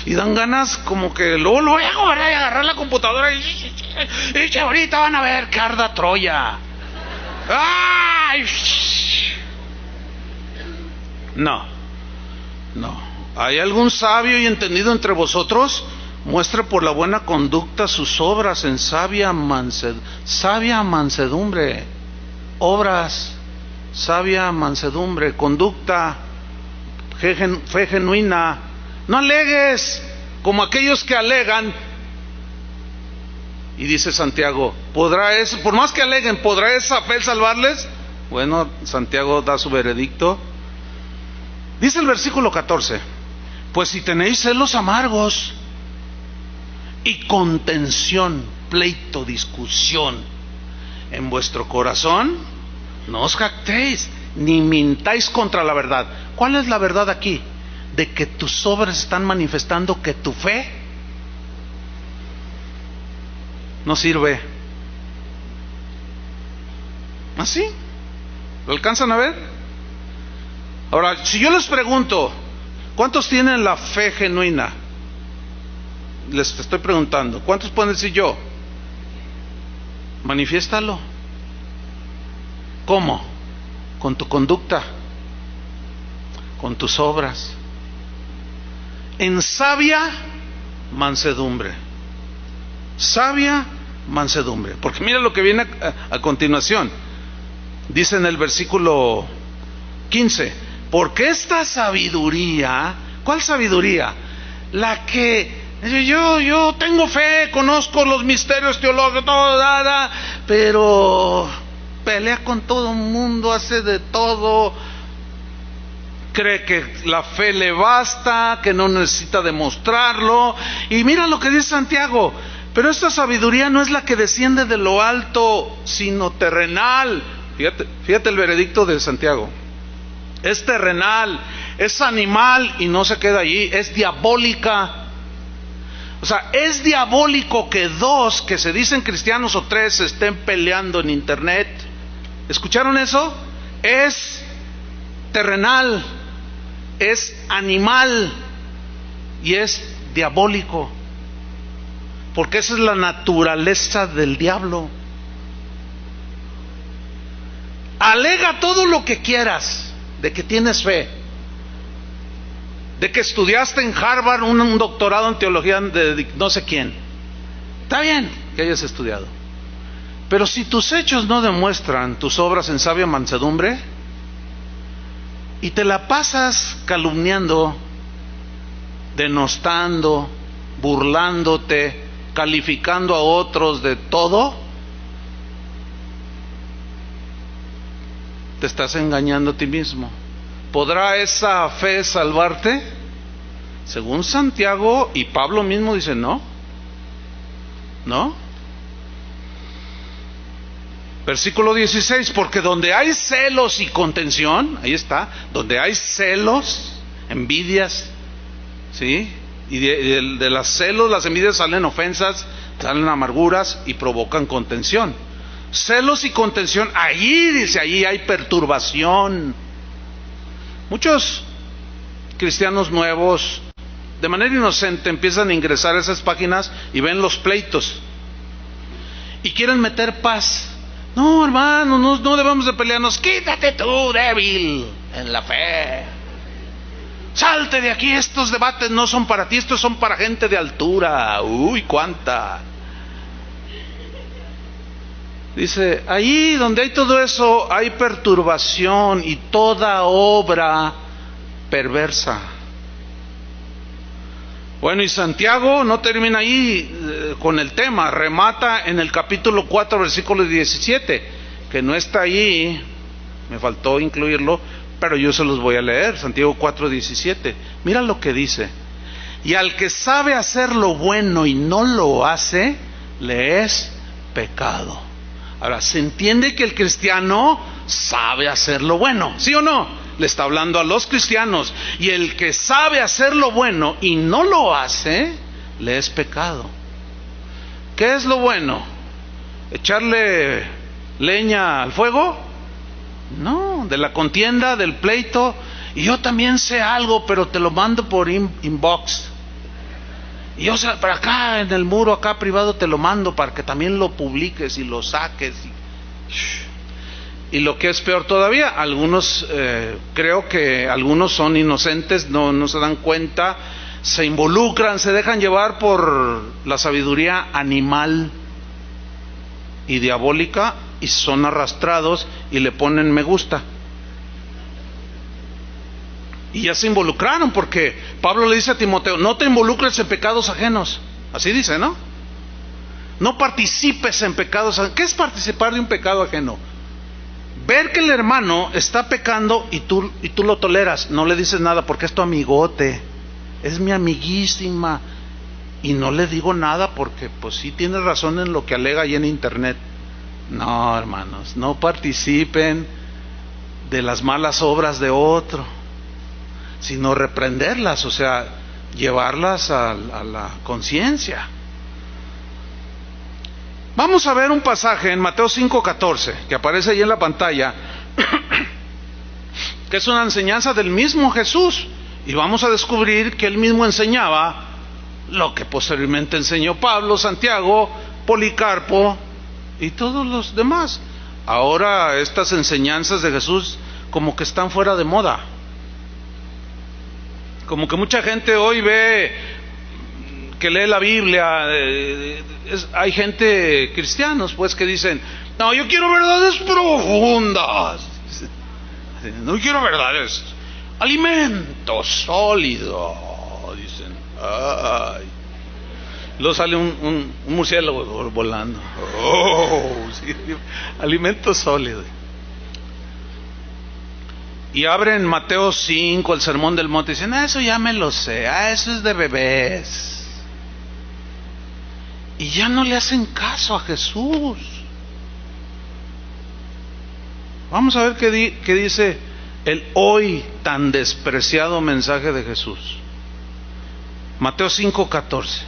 y dan ganas como que luego ¿verdad? Y agarrar la computadora y ahorita van a ver que arda Troya. ¡Ay! No. ¿Hay algún sabio y entendido entre vosotros? Muestre por la buena conducta sus obras en sabia mansedumbre. Obras, sabia mansedumbre, conducta, fe genuina. No alegues como aquellos que alegan. Y dice Santiago, por más que aleguen, ¿podrá esa fe salvarles? Bueno, Santiago da su veredicto. Dice el versículo 14, pues si tenéis celos amargos y contención, pleito, discusión en vuestro corazón, no os jactéis, ni mintáis contra la verdad. ¿Cuál es la verdad aquí? De que tus obras están manifestando que tu fe no sirve. ¿Así? ¿Lo alcanzan a ver? Ahora, si yo les pregunto, ¿cuántos tienen la fe genuina? Les estoy preguntando, ¿cuántos pueden decir yo? Manifiéstalo. ¿Cómo? Con tu conducta, con tus obras, en sabia mansedumbre. Sabia mansedumbre. Porque mira lo que viene a continuación. Dice en el versículo 15, porque esta sabiduría, ¿cuál sabiduría? La que yo tengo fe, conozco los misterios teológicos, todo, pero pelea con todo el mundo, hace de todo, cree que la fe le basta, que no necesita demostrarlo. Y mira lo que dice Santiago, pero esta sabiduría no es la que desciende de lo alto, sino terrenal. Fíjate el veredicto de Santiago. Es terrenal, es animal y no se queda allí, es diabólica. O sea, es diabólico que dos que se dicen cristianos o tres estén peleando en internet. ¿Escucharon eso? Es terrenal, es animal y es diabólico. Porque esa es la naturaleza del diablo. Alega todo lo que quieras de que tienes fe, de que estudiaste en Harvard un doctorado en teología de no sé quién. Está bien que hayas estudiado, pero si tus hechos no demuestran tus obras en sabia mansedumbre y te la pasas calumniando, denostando, burlándote, calificando a otros de todo, te estás engañando a ti mismo. ¿Podrá esa fe salvarte? Según Santiago y Pablo mismo dice no. Versículo 16, porque donde hay celos y contención, ahí está, donde hay celos, envidias, ¿sí? Y de las celos, las envidias salen ofensas, salen amarguras y provocan contención. Celos y contención, allí dice, allí hay perturbación. Muchos cristianos nuevos, de manera inocente, empiezan a ingresar a esas páginas y ven los pleitos y quieren meter paz. No, hermano, no debemos de pelearnos. Quítate tú, débil en la fe. Salte de aquí, estos debates no son para ti, estos son para gente de altura. Uy, cuánta. Dice, ahí donde hay todo eso, hay perturbación y toda obra perversa. Bueno, y Santiago no termina ahí con el tema, remata en el capítulo 4, versículo 17, que no está ahí, me faltó incluirlo, pero yo se los voy a leer, Santiago 4, 17. Mira lo que dice, y al que sabe hacer lo bueno y no lo hace, le es pecado. Ahora, se entiende que el cristiano sabe hacer lo bueno, ¿sí o no? Le está hablando a los cristianos. Y el que sabe hacer lo bueno y no lo hace, le es pecado. ¿Qué es lo bueno? ¿Echarle leña al fuego? No, de la contienda, del pleito. Y yo también sé algo, pero te lo mando por inbox. Y yo, para acá en el muro, acá privado, te lo mando para que también lo publiques y lo saques. Y lo que es peor todavía, algunos, creo que algunos son inocentes, no se dan cuenta, se involucran, se dejan llevar por la sabiduría animal y diabólica y son arrastrados y le ponen me gusta. Y ya se involucraron, porque Pablo le dice a Timoteo, no te involucres en pecados ajenos. Así dice, ¿no? No participes en pecados ajenos. ¿Qué es participar de un pecado ajeno? Ver que el hermano está pecando y tú lo toleras, no le dices nada porque es tu amigote, es mi amiguísima, y no le digo nada porque pues sí tiene razón en lo que alega ahí en internet. No, hermanos, no participen de las malas obras de otro, sino reprenderlas, o sea, llevarlas a la conciencia. Vamos a ver un pasaje en Mateo 5:14, que aparece ahí en la pantalla, que es una enseñanza del mismo Jesús, y vamos a descubrir que él mismo enseñaba lo que posteriormente enseñó Pablo, Santiago, Policarpo y todos los demás. Ahora estas enseñanzas de Jesús como que están fuera de moda. Como que mucha gente hoy ve que lee la Biblia, hay gente, cristianos pues, que dicen, no, yo quiero verdades profundas, no quiero verdades, alimento sólido, dicen, ay. Luego sale un murciélago volando, sí, alimento sólido. Y abren Mateo 5, el sermón del monte, y dicen, eso ya me lo sé, eso es de bebés. Y ya no le hacen caso a Jesús. Vamos a ver qué dice el hoy tan despreciado mensaje de Jesús. Mateo 5:14.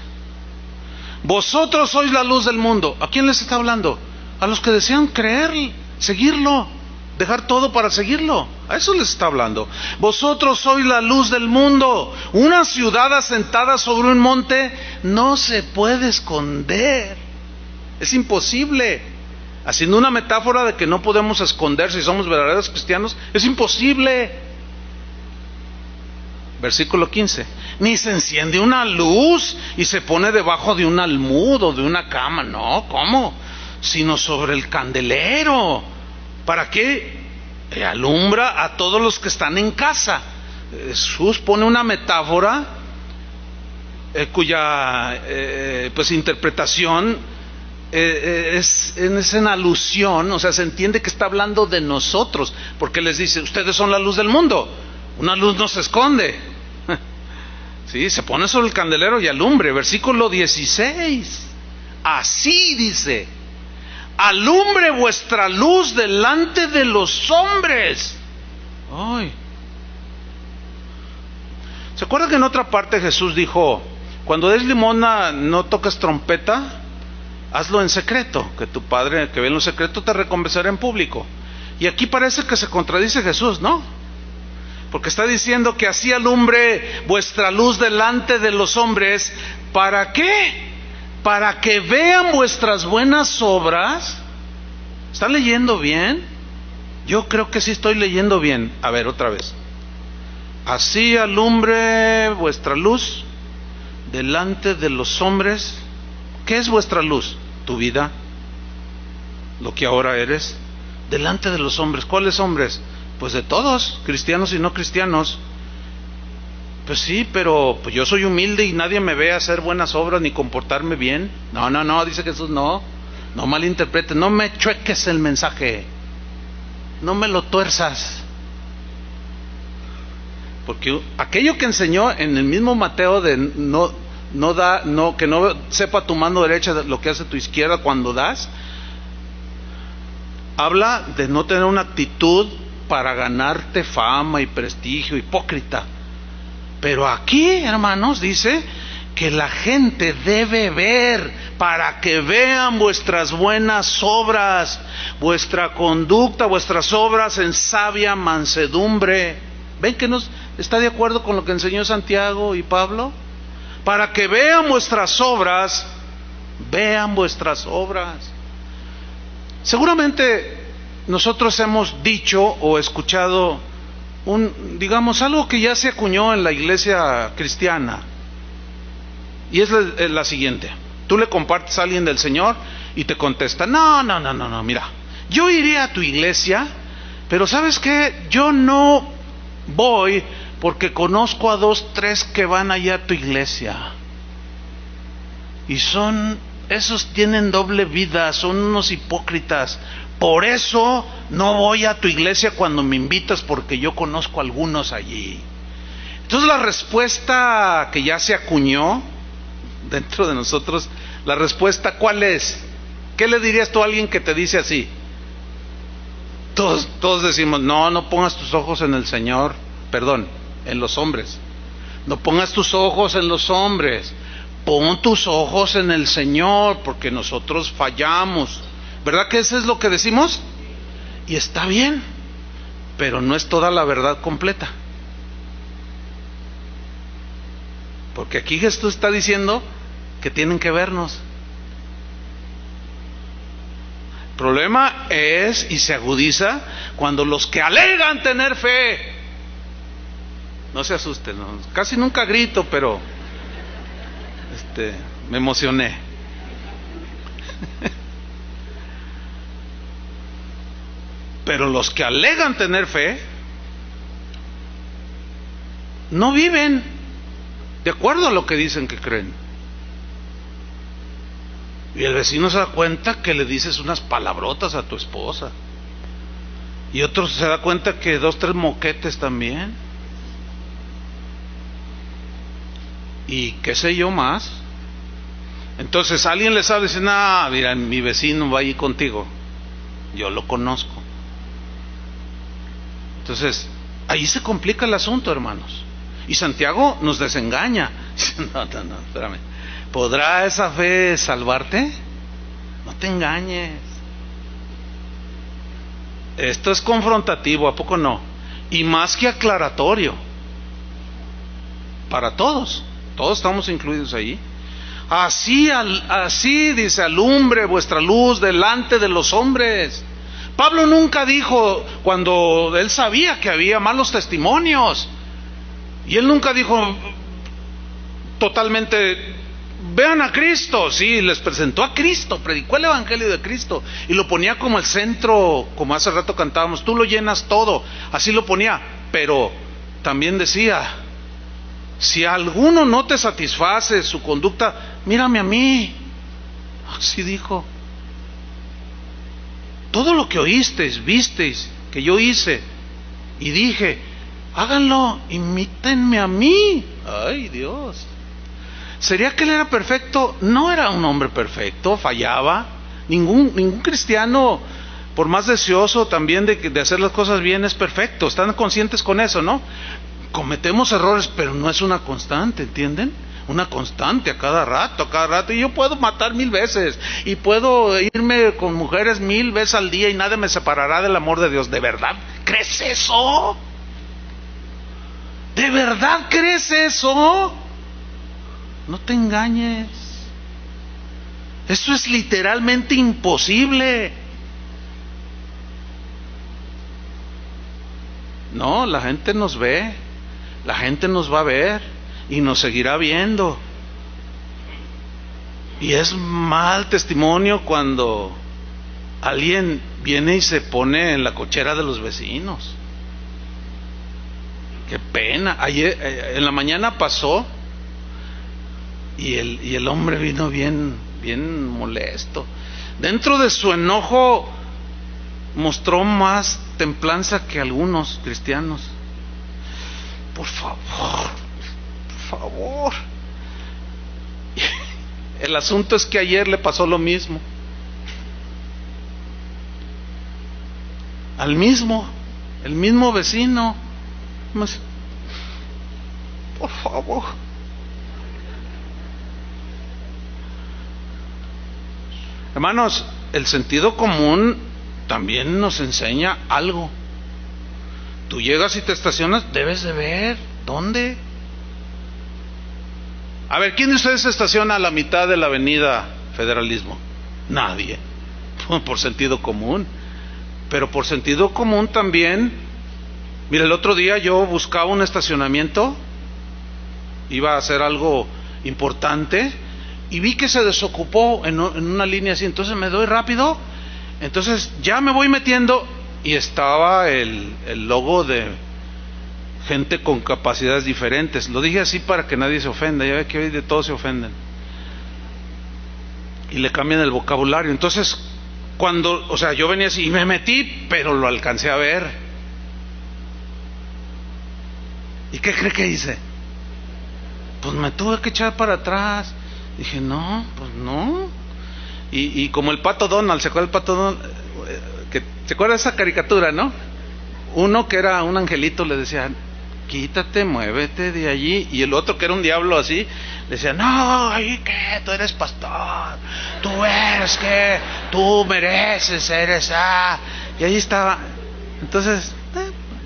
Vosotros sois la luz del mundo. ¿A quién les está hablando? A los que desean creer, seguirlo, dejar todo para seguirlo. A eso les está hablando. Vosotros sois la luz del mundo. Una ciudad asentada sobre un monte no se puede esconder. Es imposible. Haciendo una metáfora de que no podemos esconder si somos verdaderos cristianos, es imposible. Versículo 15. Ni se enciende una luz y se pone debajo de un almud o de una cama. No, ¿cómo? Sino sobre el candelero. ¿Para qué? Alumbra a todos los que están en casa. Jesús pone una metáfora cuya pues interpretación es en alusión, o sea, se entiende que está hablando de nosotros, porque les dice, ustedes son la luz del mundo. Una luz no se esconde. Sí, se pone sobre el candelero y alumbre. Versículo 16. Así dice: alumbre vuestra luz delante de los hombres. Ay. ¿Se acuerdan que en otra parte Jesús dijo, cuando des limosna no toques trompeta, hazlo en secreto, que tu Padre que ve en lo secreto te recompensará en público? Y aquí parece que se contradice Jesús, ¿no? Porque está diciendo que así alumbre vuestra luz delante de los hombres. ¿Para qué? Para que vean vuestras buenas obras. ¿Está leyendo bien? Yo creo que sí estoy leyendo bien. A ver, otra vez. Así alumbre vuestra luz delante de los hombres. ¿Qué es vuestra luz? Tu vida, lo que ahora eres, delante de los hombres. ¿Cuáles hombres? Pues de todos, cristianos y no cristianos. Pues sí, pero pues yo soy humilde y nadie me ve hacer buenas obras ni comportarme bien. No, dice Jesús, no malinterpretes, no me chueques el mensaje, no me lo tuerzas. Porque aquello que enseñó en el mismo Mateo de que no sepa tu mano derecha lo que hace tu izquierda cuando das, habla de no tener una actitud para ganarte fama y prestigio, hipócrita. Pero aquí, hermanos, dice que la gente debe ver, para que vean vuestras buenas obras, vuestra conducta, vuestras obras en sabia mansedumbre. ¿Ven que nos está de acuerdo con lo que enseñó Santiago y Pablo? Para que vean vuestras obras, vean vuestras obras. Seguramente nosotros hemos dicho o escuchado digamos, algo que ya se acuñó en la iglesia cristiana, y es la siguiente: tú le compartes a alguien del Señor y te contesta, no, mira, yo iría a tu iglesia, pero ¿sabes qué? Yo no voy porque conozco a 2, 3 que van allá a tu iglesia, y esos tienen doble vida, son unos hipócritas. Por eso no voy a tu iglesia cuando me invitas, porque yo conozco a algunos allí. Entonces la respuesta que ya se acuñó dentro de nosotros, la respuesta ¿cuál es? ¿Qué le dirías tú a alguien que te dice así? Todos decimos, no pongas tus ojos en el Señor, perdón, en los hombres. No pongas tus ojos en los hombres, pon tus ojos en el Señor, porque nosotros fallamos. ¿Verdad que eso es lo que decimos? Y está bien, pero no es toda la verdad completa. Porque aquí Jesús está diciendo que tienen que vernos. El problema es, y se agudiza, cuando los que alegan tener fe, no se asusten, ¿no? Casi nunca grito, pero me emocioné. Pero los que alegan tener fe no viven de acuerdo a lo que dicen que creen. Y el vecino se da cuenta que le dices unas palabrotas a tu esposa, y otro se da cuenta que 2, 3 moquetes también, y qué sé yo más. Entonces alguien les habla y dice, no, mira, mi vecino va allí contigo, yo lo conozco. Entonces, ahí se complica el asunto, hermanos. Y Santiago nos desengaña. No, espérame. ¿Podrá esa fe salvarte? No te engañes. Esto es confrontativo, ¿a poco no? Y más que aclaratorio. Para todos. Todos estamos incluidos ahí. Así dice, alumbre vuestra luz delante de los hombres. Pablo nunca dijo, cuando él sabía que había malos testimonios, y él nunca dijo totalmente, vean a Cristo. Sí, les presentó a Cristo, predicó el evangelio de Cristo y lo ponía como el centro, como hace rato cantábamos, tú lo llenas todo, así lo ponía. Pero también decía, si a alguno no te satisface su conducta, mírame a mí. Así dijo. Todo lo que oísteis, visteis, que yo hice y dije, háganlo, imítenme a mí. Ay, Dios. ¿Sería que él era perfecto? No era un hombre perfecto, fallaba. Ningún cristiano, por más deseoso también de hacer las cosas bien, es perfecto. Están conscientes con eso, ¿no? Cometemos errores, pero no es una constante, ¿entienden? Una constante a cada rato, y yo puedo matar 1000 veces, y puedo irme con mujeres 1000 veces al día, y nada me separará del amor de Dios. ¿De verdad crees eso? ¿De verdad crees eso? No te engañes. Eso es literalmente imposible. No, la gente nos ve, la gente nos va a ver y nos seguirá viendo. Y es mal testimonio cuando alguien viene y se pone en la cochera de los vecinos. Qué pena. Ayer en la mañana pasó y el hombre vino bien molesto. Dentro de su enojo mostró más templanza que algunos cristianos. Por favor. El asunto es que ayer le pasó lo mismo. al mismo, el mismo vecino. Por favor. Hermanos, el sentido común también nos enseña algo. Tú llegas y te estacionas, debes de ver dónde. A ver, ¿quién de ustedes se estaciona a la mitad de la avenida Federalismo? Nadie. Por sentido común. Pero por sentido común también. Mira, el otro día yo buscaba un estacionamiento, iba a hacer algo importante y vi que se desocupó en una línea así. Entonces me doy rápido, entonces ya me voy metiendo y estaba el logo de gente con capacidades diferentes. Lo dije así para que nadie se ofenda. Ya ve que hoy de todos se ofenden y le cambian el vocabulario. Entonces yo venía así y me metí, pero lo alcancé a ver. ¿Y qué cree que hice? Pues me tuve que echar para atrás. Dije, no, pues no. Y como el Pato Donald, ¿se acuerda el Pato Donald? ¿Se acuerda de esa caricatura, no? Uno que era un angelito le decía, quítate, muévete de allí. Y el otro que era un diablo así, le decía, no, ¿y qué? Tú eres pastor. Tú mereces, Y ahí estaba. Entonces,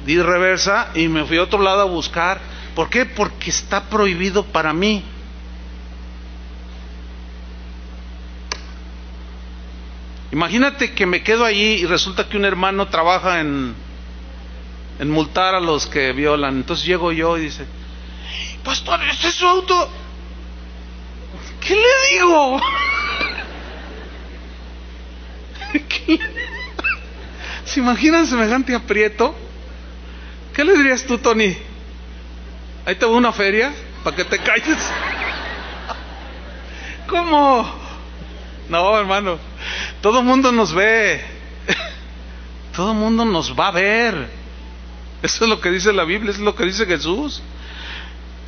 di reversa y me fui a otro lado a buscar. ¿Por qué? Porque está prohibido para mí. Imagínate que me quedo allí y resulta que un hermano trabaja en multar a los que violan. Entonces llego yo y dice, pastor, ¿este es su auto? ¿Qué le digo? ¿Se imaginan semejante aprieto? ¿Qué le dirías tú, Tony? Ahí te voy a una feria para que te calles. ¿Cómo? No, hermano, todo el mundo nos ve. Todo el mundo nos va a ver. Eso es lo que dice la Biblia, eso es lo que dice Jesús.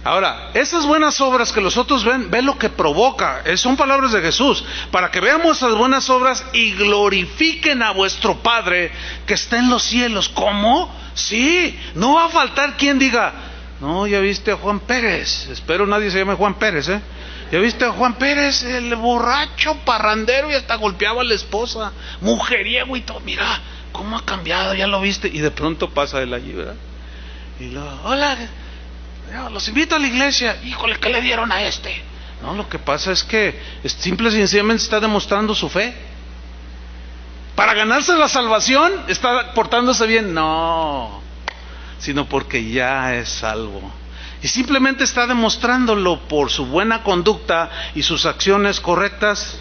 Ahora, esas buenas obras que los otros ven lo que provoca. Son palabras de Jesús. Para que veamos las buenas obras y glorifiquen a vuestro Padre que está en los cielos. ¿Cómo? Sí, no va a faltar quien diga, no, ya viste a Juan Pérez. Espero nadie se llame Juan Pérez, Ya viste a Juan Pérez, el borracho parrandero, y hasta golpeaba a la esposa, mujeriego y todo. Mira cómo ha cambiado, ya lo viste. Y de pronto pasa él allí, ¿verdad? Y luego, hola, los invito a la iglesia. Híjole, ¿qué le dieron a este? No, lo que pasa es que simple y sencillamente está demostrando su fe. Para ganarse la salvación, está portándose bien. No, sino porque ya es salvo. Y simplemente está demostrándolo por su buena conducta y sus acciones correctas.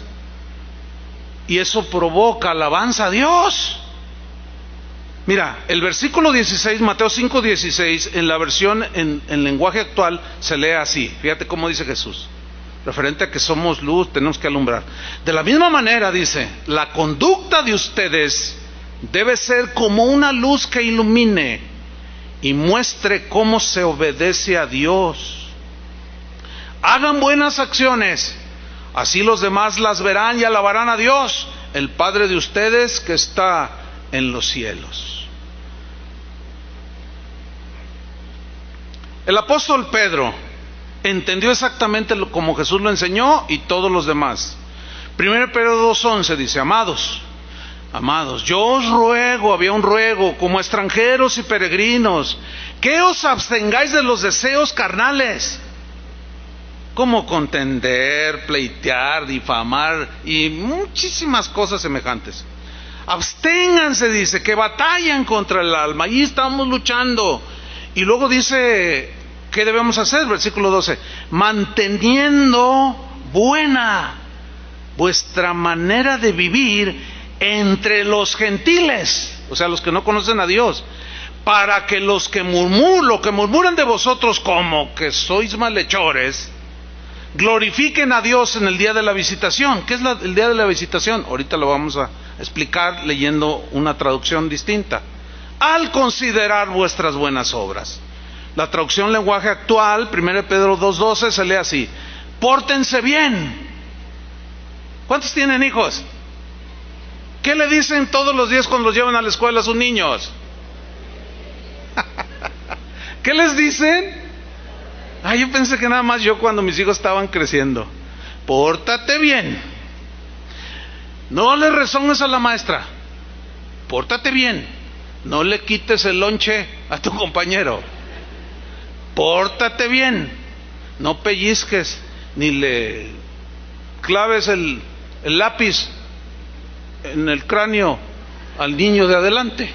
Y eso provoca alabanza a Dios. Mira, el versículo 16, Mateo 5:16, en la versión en lenguaje actual se lee así. Fíjate cómo dice Jesús, referente a que somos luz, tenemos que alumbrar. De la misma manera dice, la conducta de ustedes debe ser como una luz que ilumine y muestre cómo se obedece a Dios. Hagan buenas acciones, así los demás las verán y alabarán a Dios, el Padre de ustedes que está en los cielos. El apóstol Pedro entendió exactamente como Jesús lo enseñó y todos los demás. 1 Pedro 2:11 dice, amados, yo os ruego, había un ruego, como extranjeros y peregrinos, que os abstengáis de los deseos carnales, como contender, pleitear, difamar y muchísimas cosas semejantes. Absténganse, dice, que batallan contra el alma. Ahí estamos luchando. Y luego dice, ¿qué debemos hacer? Versículo 12, manteniendo buena vuestra manera de vivir entre los gentiles, o sea, los que no conocen a Dios, para que los que murmuran de vosotros como que sois malhechores, glorifiquen a Dios en el día de la visitación. ¿Qué es el día de la visitación? Ahorita lo vamos a explicar leyendo una traducción distinta. Al considerar vuestras buenas obras. La traducción lenguaje actual, 1 Pedro 2:12, se lee así: pórtense bien. ¿Cuántos tienen hijos? ¿Qué le dicen todos los días cuando los llevan a la escuela a sus niños? ¿Qué les dicen? Yo pensé que nada más yo cuando mis hijos estaban creciendo. Pórtate bien. No le rezones a la maestra. Pórtate bien. No le quites el lonche a tu compañero. Pórtate bien. No pellizques ni le claves el lápiz en el cráneo al niño de adelante.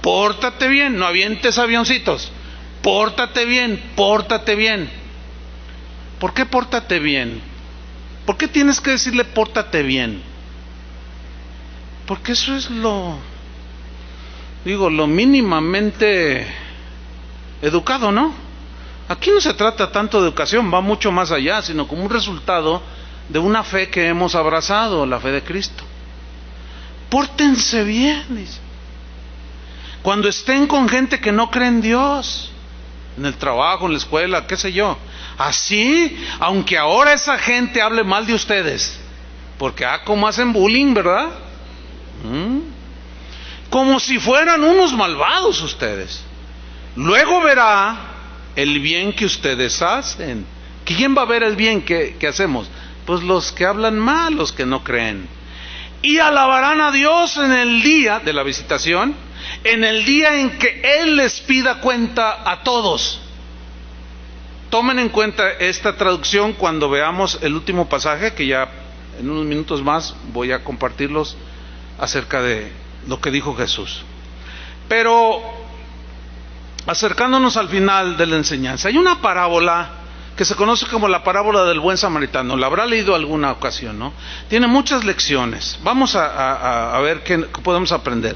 Pórtate bien, no avientes avioncitos. Pórtate bien, pórtate bien. ¿Por qué pórtate bien? ¿Por qué tienes que decirle pórtate bien? Porque eso es lo mínimamente educado, ¿no? Aquí no se trata tanto de educación, va mucho más allá, sino como un resultado de una fe que hemos abrazado, la fe de Cristo. Pórtense bien, dice. Cuando estén con gente que no cree en Dios, en el trabajo, en la escuela, qué sé yo. Así, aunque ahora esa gente hable mal de ustedes, porque como hacen bullying, ¿verdad? Como si fueran unos malvados ustedes. Luego verá el bien que ustedes hacen. ¿Quién va a ver el bien que hacemos? Pues los que hablan mal, los que no creen. Y alabarán a Dios en el día de la visitación, en el día en que Él les pida cuenta a todos. Tomen en cuenta esta traducción cuando veamos el último pasaje, que ya en unos minutos más voy a compartirlos acerca de lo que dijo Jesús. Pero acercándonos al final de la enseñanza, hay una parábola que se conoce como la parábola del buen samaritano. La habrá leído alguna ocasión, ¿no? Tiene muchas lecciones. Vamos a ver qué podemos aprender.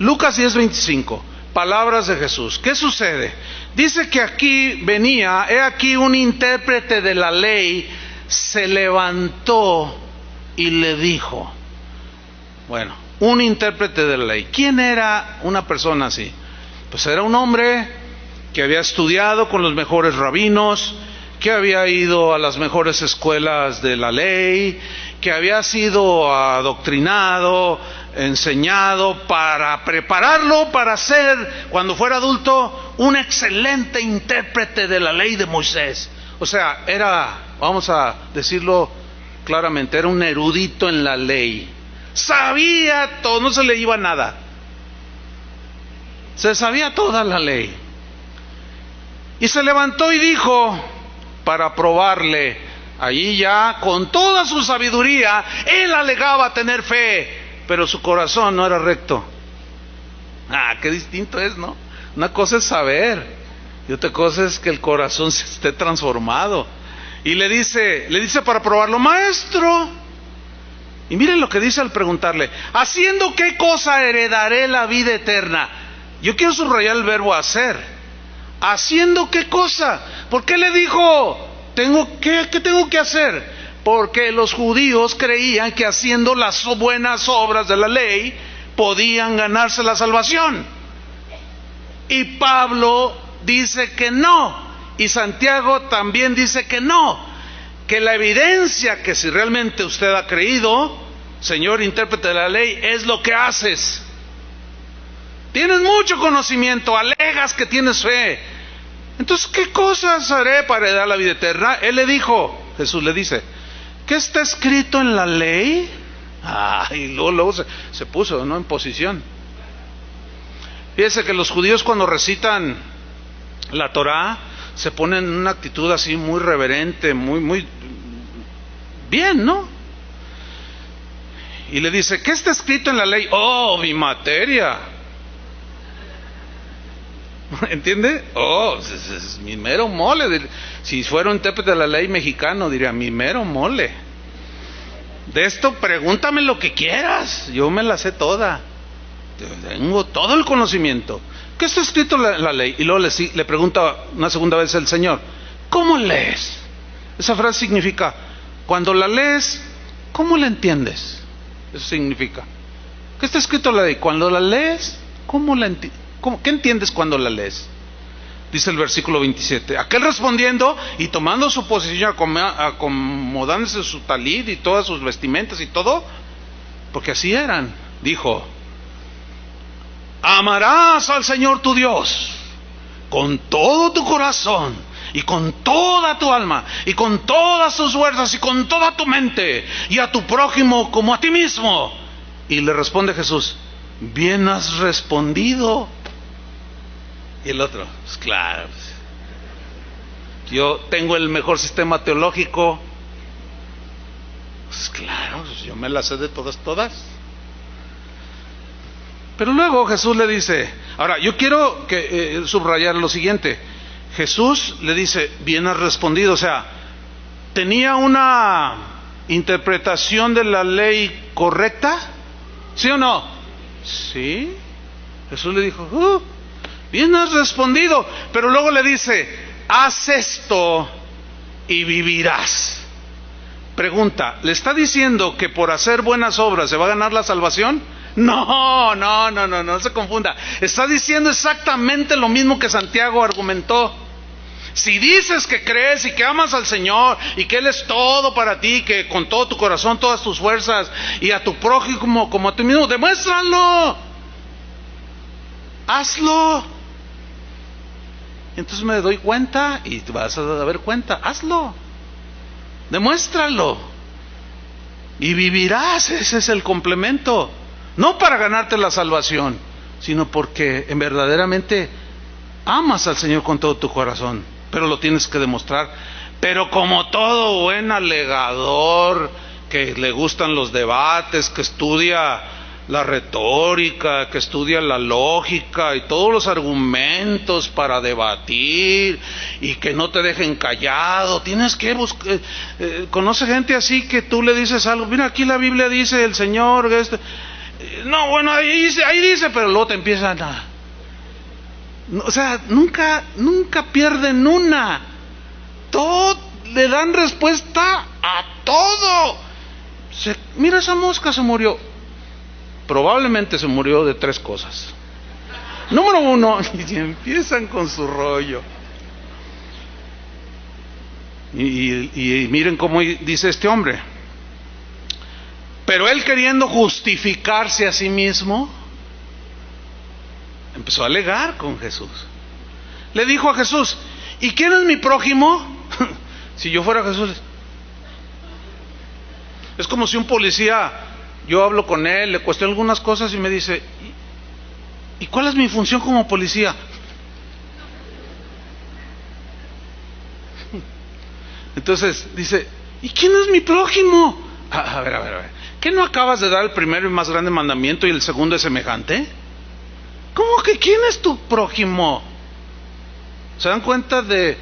Lucas 10:25, palabras de Jesús. ¿Qué sucede? Dice que aquí he aquí un intérprete de la ley se levantó y le dijo. Bueno, un intérprete de la ley. ¿Quién era una persona así? Pues era un hombre que había estudiado con los mejores rabinos, que había ido a las mejores escuelas de la ley, que había sido adoctrinado, enseñado para prepararlo para ser, cuando fuera adulto, un excelente intérprete de la ley de Moisés. O sea, era, vamos a decirlo claramente, era un erudito en la ley. Sabía todo, no se le iba nada. Se sabía toda la ley. Y se levantó y dijo, para probarle, allí ya con toda su sabiduría, él alegaba tener fe, pero su corazón no era recto. Qué distinto es, ¿no? Una cosa es saber, y otra cosa es que el corazón se esté transformado. Y le dice para probarlo, maestro. Y miren lo que dice al preguntarle, ¿haciendo qué cosa heredaré la vida eterna? Yo quiero subrayar el verbo hacer. ¿Haciendo qué cosa? ¿Por qué le dijo, ¿qué tengo que hacer? Porque los judíos creían que haciendo las buenas obras de la ley podían ganarse la salvación. Y Pablo dice que no, y Santiago también dice que no, que la evidencia que si realmente usted ha creído, señor intérprete de la ley, es lo que haces. Tienes mucho conocimiento, alegas que tienes fe. Entonces, ¿qué cosas haré para heredar la vida eterna? Él le dijo, Jesús le dice, ¿qué está escrito en la ley? Y luego se puso, ¿no?, en posición. Fíjese que los judíos cuando recitan la Torá se ponen en una actitud así muy reverente, muy bien, ¿no? Y le dice, ¿qué está escrito en la ley? Oh, mi materia. ¿Entiende? Es mi mero mole. Si fuera un intérprete de la ley mexicano, diría, mi mero mole. De esto pregúntame lo que quieras, yo me la sé toda. Tengo todo el conocimiento. ¿Qué está escrito en la ley? Y luego le pregunta una segunda vez el Señor, ¿cómo lees? Esa frase significa, cuando la lees, ¿cómo la entiendes? Eso significa, ¿qué está escrito en la ley? Cuando la lees, ¿cómo la entiendes? ¿Qué entiendes cuando la lees? Dice el versículo 27. Aquel respondiendo y tomando su posición, acomodándose su talid y todas sus vestimentas y todo, porque así eran. Dijo: amarás al Señor tu Dios con todo tu corazón y con toda tu alma y con todas tus fuerzas y con toda tu mente, y a tu prójimo como a ti mismo. Y le responde Jesús: bien has respondido. Y el otro: pues claro, yo tengo el mejor sistema teológico. Pues claro, yo me la sé de todas. Pero luego Jesús le dice, ahora yo quiero subrayar lo siguiente. Jesús le dice: bien has respondido. O sea, ¿tenía una interpretación de la ley correcta? ¿Sí o no? Sí. Jesús le dijo: bien has respondido. Pero luego le dice: haz esto y vivirás. Pregunta: ¿le está diciendo que por hacer buenas obras se va a ganar la salvación? No se confunda. Está diciendo exactamente lo mismo que Santiago argumentó. Si dices que crees y que amas al Señor y que Él es todo para ti, que con todo tu corazón, todas tus fuerzas, y a tu prójimo como a ti mismo, demuéstralo. Hazlo. Entonces me doy cuenta y te vas a dar cuenta. Hazlo. Demuéstralo. Y vivirás. Ese es el complemento. No para ganarte la salvación, sino porque verdaderamente amas al Señor con todo tu corazón. Pero lo tienes que demostrar. Pero como todo buen alegador que le gustan los debates, que estudia la retórica, que estudia la lógica y todos los argumentos para debatir y que no te dejen callado, tienes que buscar. Conoce gente así que tú le dices algo: mira, aquí la Biblia dice el Señor no, bueno, ahí dice, pero luego te empiezan a... O sea, nunca pierden una. Todo, le dan respuesta a todo. Mira, esa mosca se murió. Probablemente se murió de 3 cosas. Número 1, y empiezan con su rollo. Y miren cómo dice este hombre: pero él, queriendo justificarse a sí mismo, empezó a alegar con Jesús. Le dijo a Jesús: ¿y quién es mi prójimo? Si yo fuera Jesús, es como si un policía, yo hablo con él, le cuestiono algunas cosas y me dice: ¿y cuál es mi función como policía? Entonces dice: ¿y quién es mi prójimo? A ver. ¿Qué no acabas de dar el primero y más grande mandamiento y el segundo es semejante? ¿Cómo que quién es tu prójimo? ¿Se dan cuenta de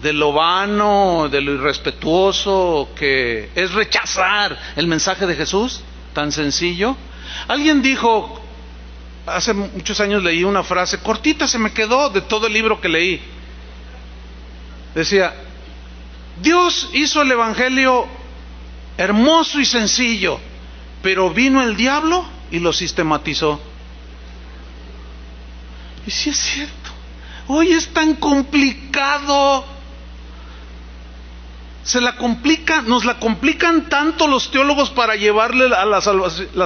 lo vano, de lo irrespetuoso que es rechazar el mensaje de Jesús? Tan sencillo. Alguien dijo, hace muchos años leí una frase cortita, se me quedó de todo el libro que leí. Decía: Dios hizo el evangelio hermoso y sencillo, pero vino el diablo y lo sistematizó. Y sí es cierto, hoy es tan complicado. Nos la complican tanto los teólogos para llevarle a la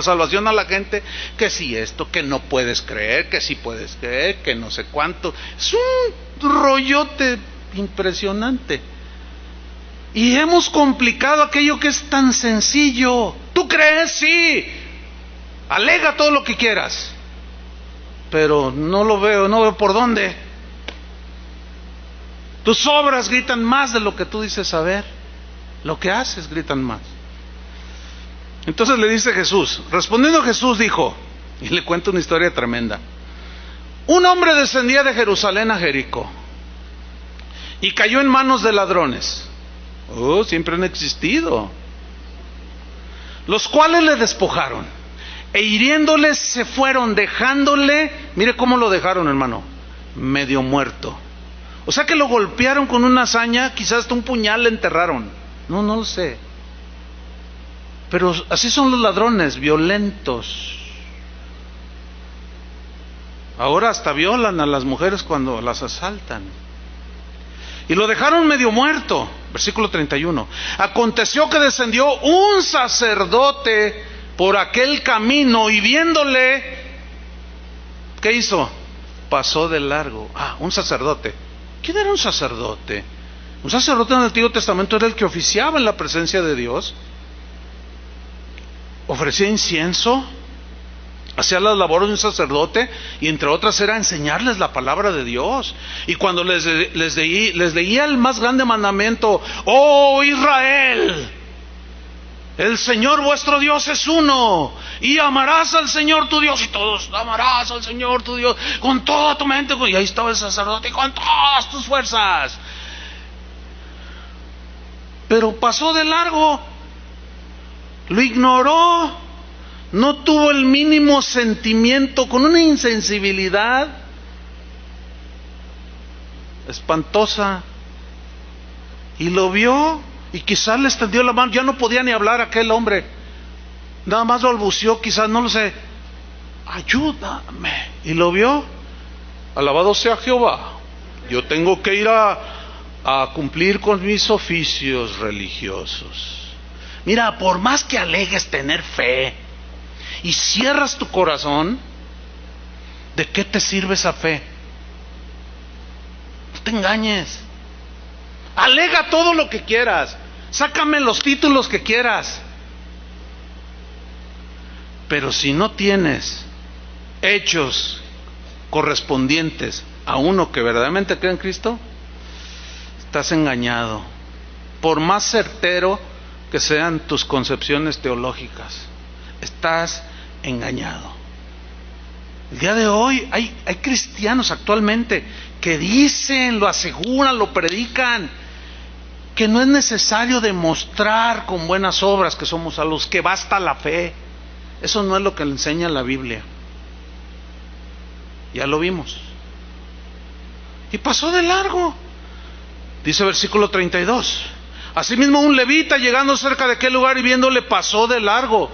salvación a la gente, que si esto, que no puedes creer, que sí puedes creer, que no sé cuánto. Es un rollote impresionante. Y hemos complicado aquello que es tan sencillo. ¿Tú crees? Sí. Alega todo lo que quieras. Pero no veo por dónde. Tus obras gritan más de lo que tú dices saber. Lo que haces gritan más. Entonces le dice Jesús, respondiendo Jesús dijo, y le cuento una historia tremenda: un hombre descendía de Jerusalén a Jericó y cayó en manos de ladrones. Siempre han existido. Los cuales le despojaron e hiriéndole se fueron, dejándole, mire cómo lo dejaron, hermano, medio muerto. O sea que lo golpearon con una hazaña, quizás hasta un puñal le enterraron. No lo sé. Pero así son los ladrones, violentos. Ahora hasta violan a las mujeres cuando las asaltan. Y lo dejaron medio muerto. Versículo 31. Aconteció que descendió un sacerdote por aquel camino y viéndole, ¿qué hizo? Pasó de largo. Un sacerdote. ¿Quién era un sacerdote? Un sacerdote en el Antiguo Testamento era el que oficiaba en la presencia de Dios, ofrecía incienso, hacía las labores de un sacerdote, y entre otras era enseñarles la palabra de Dios. Y cuando les leía el más grande mandamiento: ¡Oh Israel! El Señor vuestro Dios es uno, y amarás al Señor tu Dios. Y todos: amarás al Señor tu Dios con toda tu mente. Y ahí estaba el sacerdote: con todas tus fuerzas. Pero pasó de largo, lo ignoró, no tuvo el mínimo sentimiento, con una insensibilidad espantosa. Y lo vio, y quizás le extendió la mano. Ya no podía ni hablar aquel hombre, nada más balbuceó, quizás, no lo sé: ayúdame. Y lo vio. Alabado sea Jehová, yo tengo que ir a cumplir con mis oficios religiosos. Mira, por más que alegues tener fe y cierras tu corazón, ¿de qué te sirve esa fe? No te engañes. Alega todo lo que quieras, sácame los títulos que quieras, pero si no tienes hechos correspondientes a uno que verdaderamente cree en Cristo, estás engañado, por más certero que sean tus concepciones teológicas. Estás engañado. El día de hoy hay cristianos actualmente que dicen, lo aseguran, lo predican, que no es necesario demostrar con buenas obras que somos salvos, que basta la fe. Eso no es lo que le enseña la Biblia. Ya lo vimos. Y pasó de largo. Dice versículo 32: asimismo un levita, llegando cerca de aquel lugar y viéndole, pasó de largo.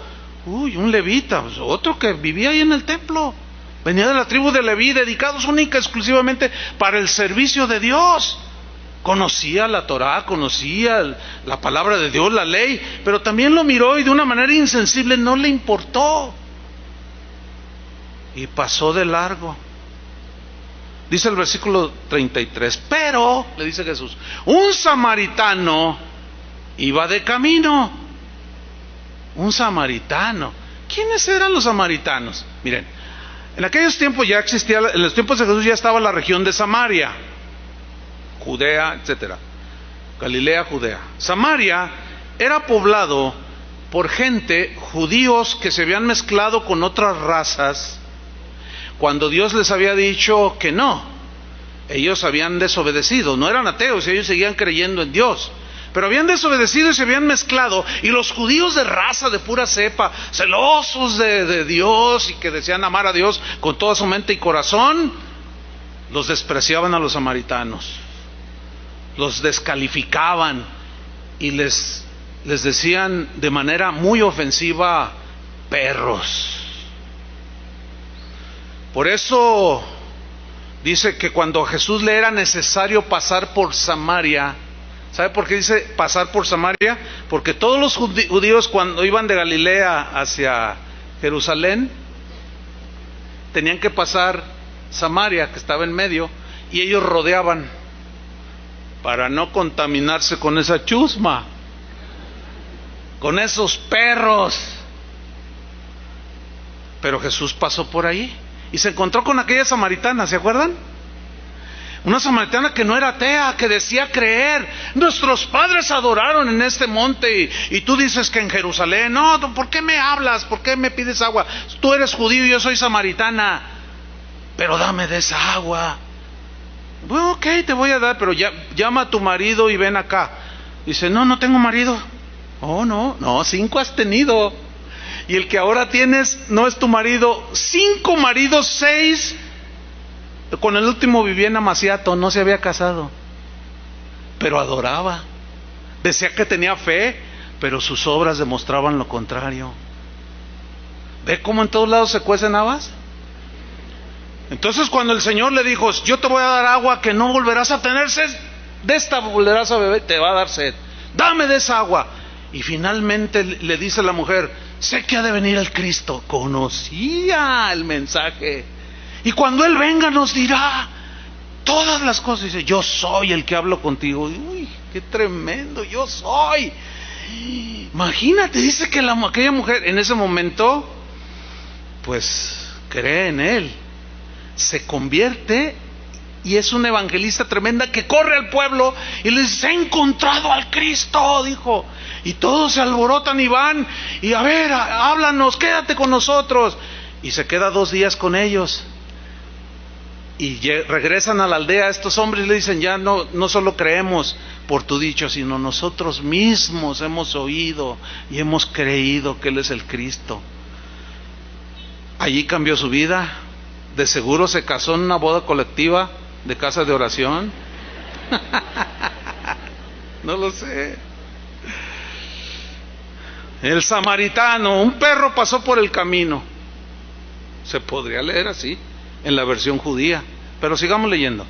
Un levita, pues otro que vivía ahí en el templo, venía de la tribu de Leví, dedicados única exclusivamente para el servicio de Dios. Conocía la Torá, conocía la palabra de Dios, la ley, pero también lo miró y de una manera insensible no le importó, y pasó de largo. Dice el versículo 33: pero, le dice Jesús, un samaritano iba de camino. Un samaritano. ¿Quiénes eran los samaritanos? Miren, en aquellos tiempos ya existía, en los tiempos de Jesús ya estaba la región de Samaria, Judea, etcétera, Galilea, Judea. Samaria era poblado por gente, judíos que se habían mezclado con otras razas cuando Dios les había dicho que no. Ellos habían desobedecido, no eran ateos, ellos seguían creyendo en Dios, pero habían desobedecido y se habían mezclado. Y los judíos de raza, de pura cepa, celosos de Dios y que desean amar a Dios con toda su mente y corazón, los despreciaban a los samaritanos, los descalificaban y les decían de manera muy ofensiva: perros. Por eso dice que cuando a Jesús le era necesario pasar por Samaria, ¿sabe por qué dice pasar por Samaria? Porque todos los judíos, cuando iban de Galilea hacia Jerusalén, tenían que pasar Samaria, que estaba en medio, y ellos rodeaban para no contaminarse con esa chusma, con esos perros. Pero Jesús pasó por ahí y se encontró con aquella samaritana, ¿se acuerdan? Una samaritana que no era atea, que decía creer. Nuestros padres adoraron en este monte, y tú dices que en Jerusalén. No, ¿por qué me hablas? ¿Por qué me pides agua? Tú eres judío y yo soy samaritana, pero dame de esa agua. Bueno, ok, te voy a dar, pero llama a tu marido y ven acá. Dice: no tengo marido. Oh, no, 5 has tenido, y el que ahora tienes no es tu marido. 5 maridos, 6. Con el último vivía en Amaciato, no se había casado, pero adoraba. Decía que tenía fe, pero sus obras demostraban lo contrario. ¿Ve cómo en todos lados se cuecen habas? Entonces, cuando el Señor le dijo: yo te voy a dar agua que no volverás a tener sed, de esta volverás a beber, te va a dar sed, dame de esa agua. Y finalmente le dice la mujer: sé que ha de venir el Cristo. Conocía el mensaje. Y cuando Él venga nos dirá todas las cosas. Dice, yo soy el que hablo contigo. Uy, qué tremendo, yo soy. Imagínate, dice que aquella mujer en ese momento, pues cree en Él, se convierte y es una evangelista tremenda que corre al pueblo y le dice, he encontrado al Cristo, dijo. Y todos se alborotan y van, y a ver, háblanos, quédate con nosotros. Y se queda 2 días con ellos. Y regresan a la aldea estos hombres y le dicen, ya no solo creemos por tu dicho, sino nosotros mismos hemos oído y hemos creído que Él es el Cristo. Allí cambió su vida. De seguro se casó en una boda colectiva de casa de oración. No lo sé. El samaritano, un perro pasó por el camino. Se podría leer así en la versión judía, pero sigamos leyendo.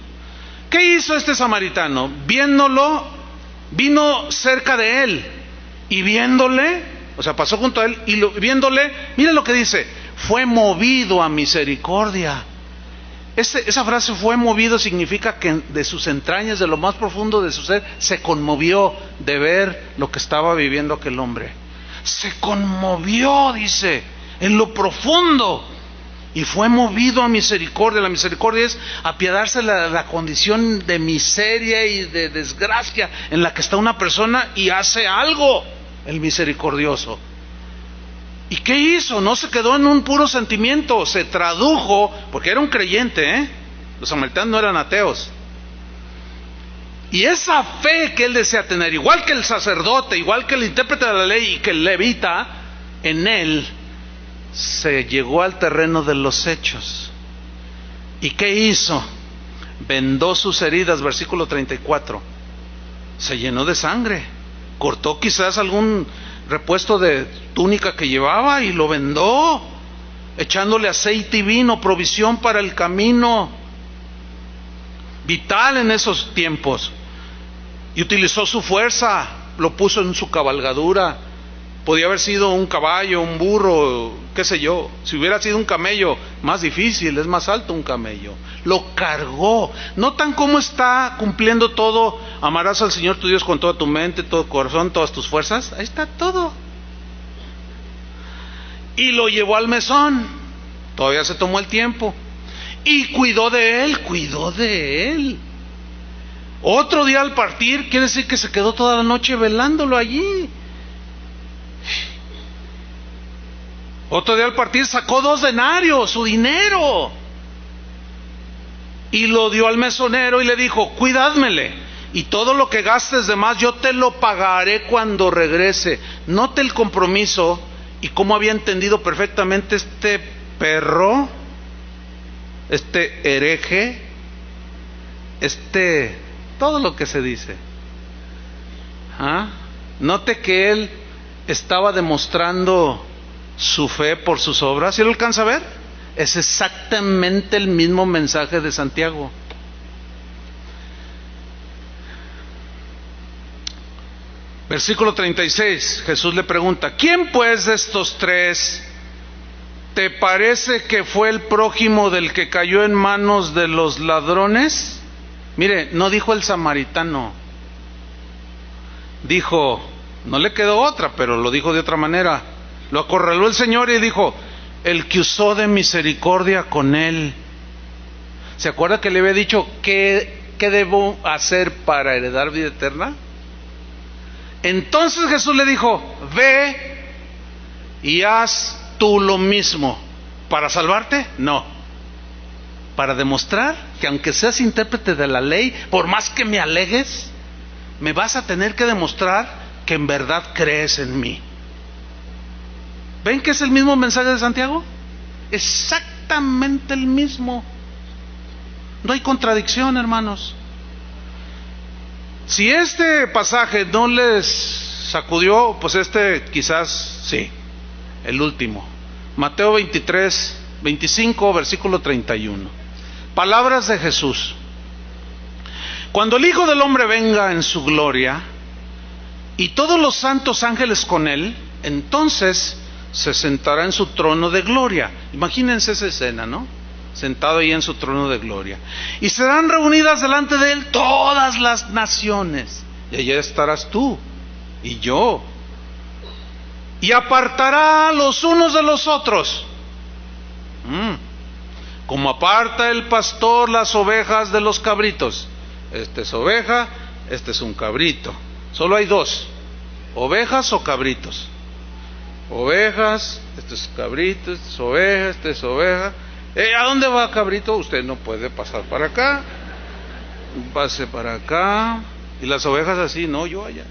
¿Qué hizo este samaritano? Viéndolo, vino cerca de él y viéndole, o sea, pasó junto a él y viéndole, mira lo que dice, fue movido a misericordia. Esa frase fue movido significa que de sus entrañas, de lo más profundo de su ser, se conmovió de ver lo que estaba viviendo aquel hombre. Se conmovió, dice, en lo profundo. Y fue movido a misericordia. La misericordia es apiadarse de la condición de miseria y de desgracia en la que está una persona y hace algo, el misericordioso. ¿Y qué hizo? No se quedó en un puro sentimiento, se tradujo, porque era un creyente, los samaritanos no eran ateos. Y esa fe que él desea tener, igual que el sacerdote, igual que el intérprete de la ley y que el levita, en él se llegó al terreno de los hechos. ¿Y qué hizo? Vendó sus heridas, versículo 34. Se llenó de sangre, cortó quizás algún repuesto de túnica que llevaba y lo vendó, echándole aceite y vino, provisión para el camino vital en esos tiempos. Y utilizó su fuerza, lo puso en su cabalgadura. Podía haber sido un caballo, un burro, qué sé yo. Si hubiera sido un camello, más difícil, es más alto un camello. Lo cargó. ¿Notan cómo está cumpliendo todo? Amarás al Señor tu Dios con toda tu mente, todo tu corazón, todas tus fuerzas. Ahí está todo. Y lo llevó al mesón. Todavía se tomó el tiempo. Y cuidó de él. Otro día al partir, quiere decir que se quedó toda la noche velándolo allí. Otro día al partir sacó 2 denarios, su dinero, y lo dio al mesonero y le dijo, cuidádmele, y todo lo que gastes de más yo te lo pagaré cuando regrese. Note el compromiso y cómo había entendido perfectamente este perro, este hereje, todo lo que se dice. Note que él estaba demostrando su fe por sus obras. ¿Sí lo alcanza a ver? Es exactamente el mismo mensaje de Santiago. Versículo 36, Jesús le pregunta, ¿quién pues de estos 3 te parece que fue el prójimo del que cayó en manos de los ladrones? Mire, no dijo el samaritano, dijo, no le quedó otra, pero lo dijo de otra manera. Lo acorraló el Señor y dijo, el que usó de misericordia con él. ¿Se acuerda que le había dicho qué debo hacer para heredar vida eterna? Entonces Jesús le dijo, ve y haz tú lo mismo. ¿Para salvarte? No. Para demostrar que aunque seas intérprete de la ley, por más que me alegues, me vas a tener que demostrar que en verdad crees en mí. ¿Ven que es el mismo mensaje de Santiago? Exactamente el mismo. No hay contradicción, hermanos. Si este pasaje no les sacudió, pues quizás sí, el último. Mateo 25, versículo 31. Palabras de Jesús. Cuando el Hijo del Hombre venga en su gloria y todos los santos ángeles con él, entonces se sentará en su trono de gloria. Imagínense esa escena, ¿no? Sentado ahí en su trono de gloria. Y serán reunidas delante de él todas las naciones. Y allí estarás tú y yo. Y apartará los unos de los otros. Como aparta el pastor las ovejas de los cabritos. Esta es oveja, este es un cabrito. Solo hay dos: ovejas o cabritos. Ovejas, este es cabrito, este es oveja, este es oveja. ¿A dónde va, cabrito? Usted no puede pasar para acá. Pase para acá. Y las ovejas así, no, yo allá.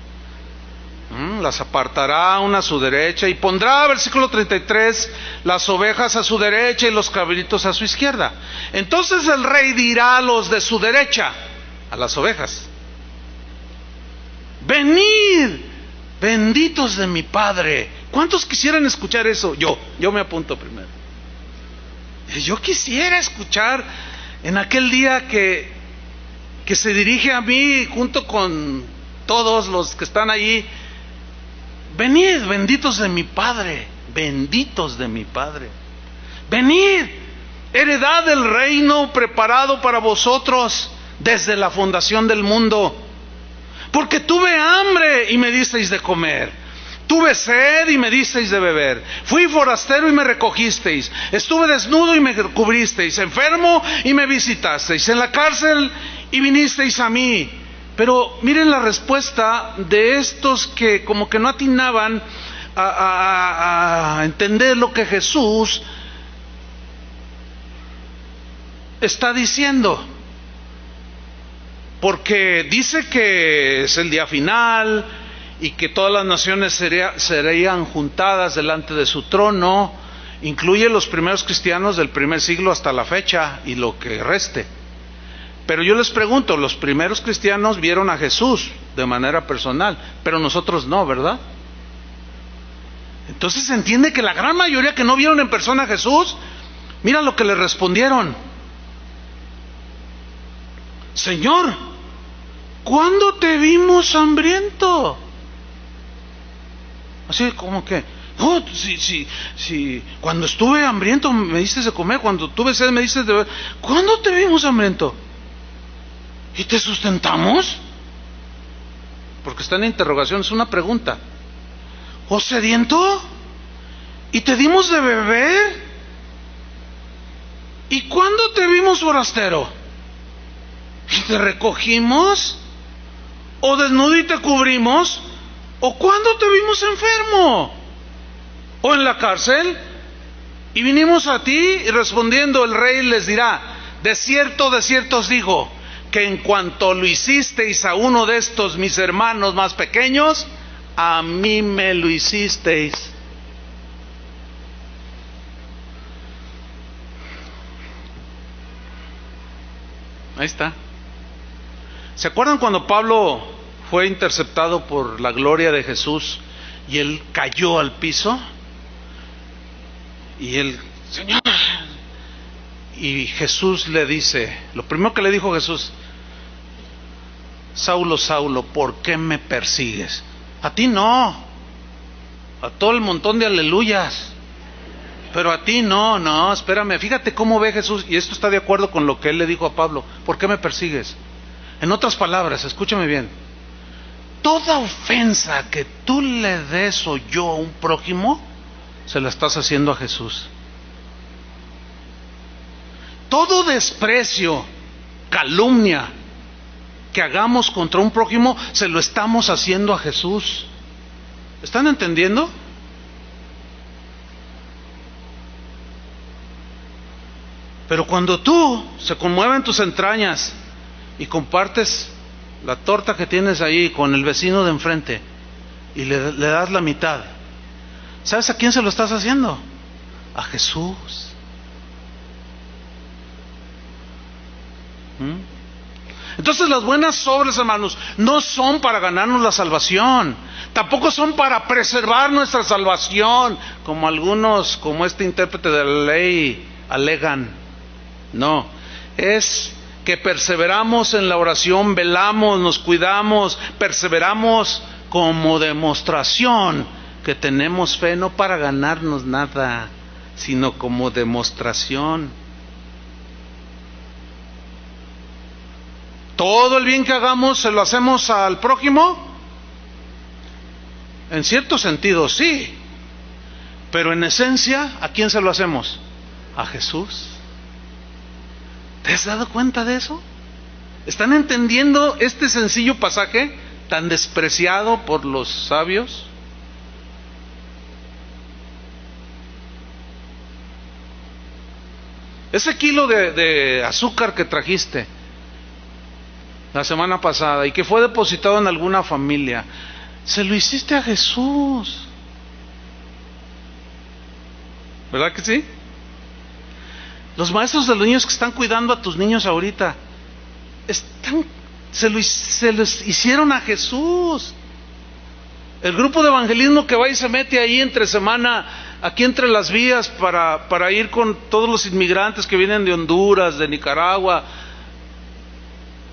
Las apartará una a su derecha y pondrá, versículo 33, las ovejas a su derecha y los cabritos a su izquierda. Entonces el rey dirá a los de su derecha, a las ovejas: venid, benditos de mi Padre. ¿Cuántos quisieran escuchar eso? Yo me apunto primero. Yo quisiera escuchar en aquel día que se dirige a mí junto con todos los que están allí: venid, benditos de mi Padre, benditos de mi Padre. Venid, heredad del reino preparado para vosotros desde la fundación del mundo. Porque tuve hambre y me disteis de comer. Tuve sed y me disteis de beber. Fui forastero y me recogisteis. Estuve desnudo y me cubristeis. Enfermo y me visitasteis. En la cárcel y vinisteis a mí. Pero miren la respuesta de estos que como que no atinaban a entender lo que Jesús está diciendo. Porque dice que es el día final y que todas las naciones serían juntadas delante de su trono. Incluye los primeros cristianos del primer siglo hasta la fecha y lo que reste. Pero yo les pregunto, los primeros cristianos vieron a Jesús de manera personal, pero nosotros no, ¿verdad? Entonces se entiende que la gran mayoría que no vieron en persona a Jesús, mira lo que le respondieron: Señor, ¿cuándo te vimos hambriento? Así como que, no, si cuando estuve hambriento me diste de comer, cuando tuve sed me diste de beber. ¿Cuándo te vimos hambriento? ¿Y te sustentamos? Porque está en interrogación, es una pregunta. ¿O sediento? ¿Y te dimos de beber? ¿Y cuándo te vimos forastero? ¿Y te recogimos? ¿O desnudo y te cubrimos? ¿O cuándo te vimos enfermo? ¿O en la cárcel? Y vinimos a ti. Y respondiendo el rey les dirá: de cierto os digo, que en cuanto lo hicisteis a uno de estos mis hermanos más pequeños, a mí me lo hicisteis. Ahí está. ¿Se acuerdan cuando Pablo fue interceptado por la gloria de Jesús y él cayó al piso? Y él, Señor, y Jesús le dice, lo primero que le dijo Jesús: Saulo, Saulo, ¿por qué me persigues? A ti no, a todo el montón de aleluyas, pero a ti no, espérame. Fíjate cómo ve Jesús, y esto está de acuerdo con lo que él le dijo a Pablo: ¿por qué me persigues? En otras palabras, escúchame bien, toda ofensa que tú le des o yo a un prójimo, se la estás haciendo a Jesús. Todo desprecio, calumnia que hagamos contra un prójimo, se lo estamos haciendo a Jesús. ¿Están entendiendo? Pero cuando tú se conmueven tus entrañas y compartes la torta que tienes ahí con el vecino de enfrente y le das la mitad, ¿sabes a quién se lo estás haciendo? A Jesús. Entonces las buenas obras, hermanos, no son para ganarnos la salvación, tampoco son para preservar nuestra salvación, como algunos, como este intérprete de la ley, alegan. No, es que perseveramos en la oración, velamos, nos cuidamos, perseveramos como demostración que tenemos fe no para ganarnos nada, sino como demostración. Todo el bien que hagamos se lo hacemos al prójimo. En cierto sentido sí, pero en esencia, ¿a quién se lo hacemos? A Jesús. ¿Te has dado cuenta de eso? ¿Están entendiendo este sencillo pasaje tan despreciado por los sabios? Ese kilo de azúcar que trajiste la semana pasada y que fue depositado en alguna familia, se lo hiciste a Jesús. ¿Verdad que sí? Los maestros de los niños que están cuidando a tus niños ahorita, se los hicieron a Jesús. El grupo de evangelismo que va y se mete ahí entre semana, aquí entre las vías, para ir con todos los inmigrantes que vienen de Honduras, de Nicaragua,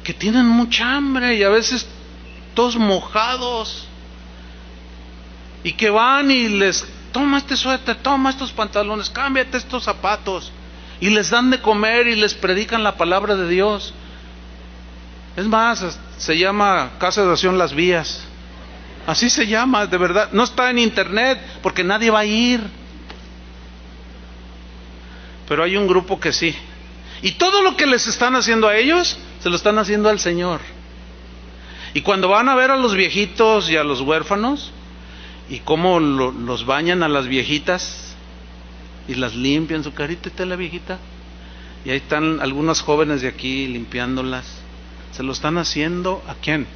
que tienen mucha hambre y a veces todos mojados, y que van y les toma este suéter, toma estos pantalones, cámbiate estos zapatos, y les dan de comer y les predican la palabra de Dios. Es más, se llama Casa de Oración Las Vías, así se llama, de verdad. No está en internet porque nadie va a ir, pero hay un grupo que sí, y todo lo que les están haciendo a ellos se lo están haciendo al Señor. Y cuando van a ver a los viejitos y a los huérfanos, y cómo los bañan a las viejitas y las limpian su carita, está la viejita, y ahí están algunos jóvenes de aquí limpiándolas, se lo están haciendo ¿a quién?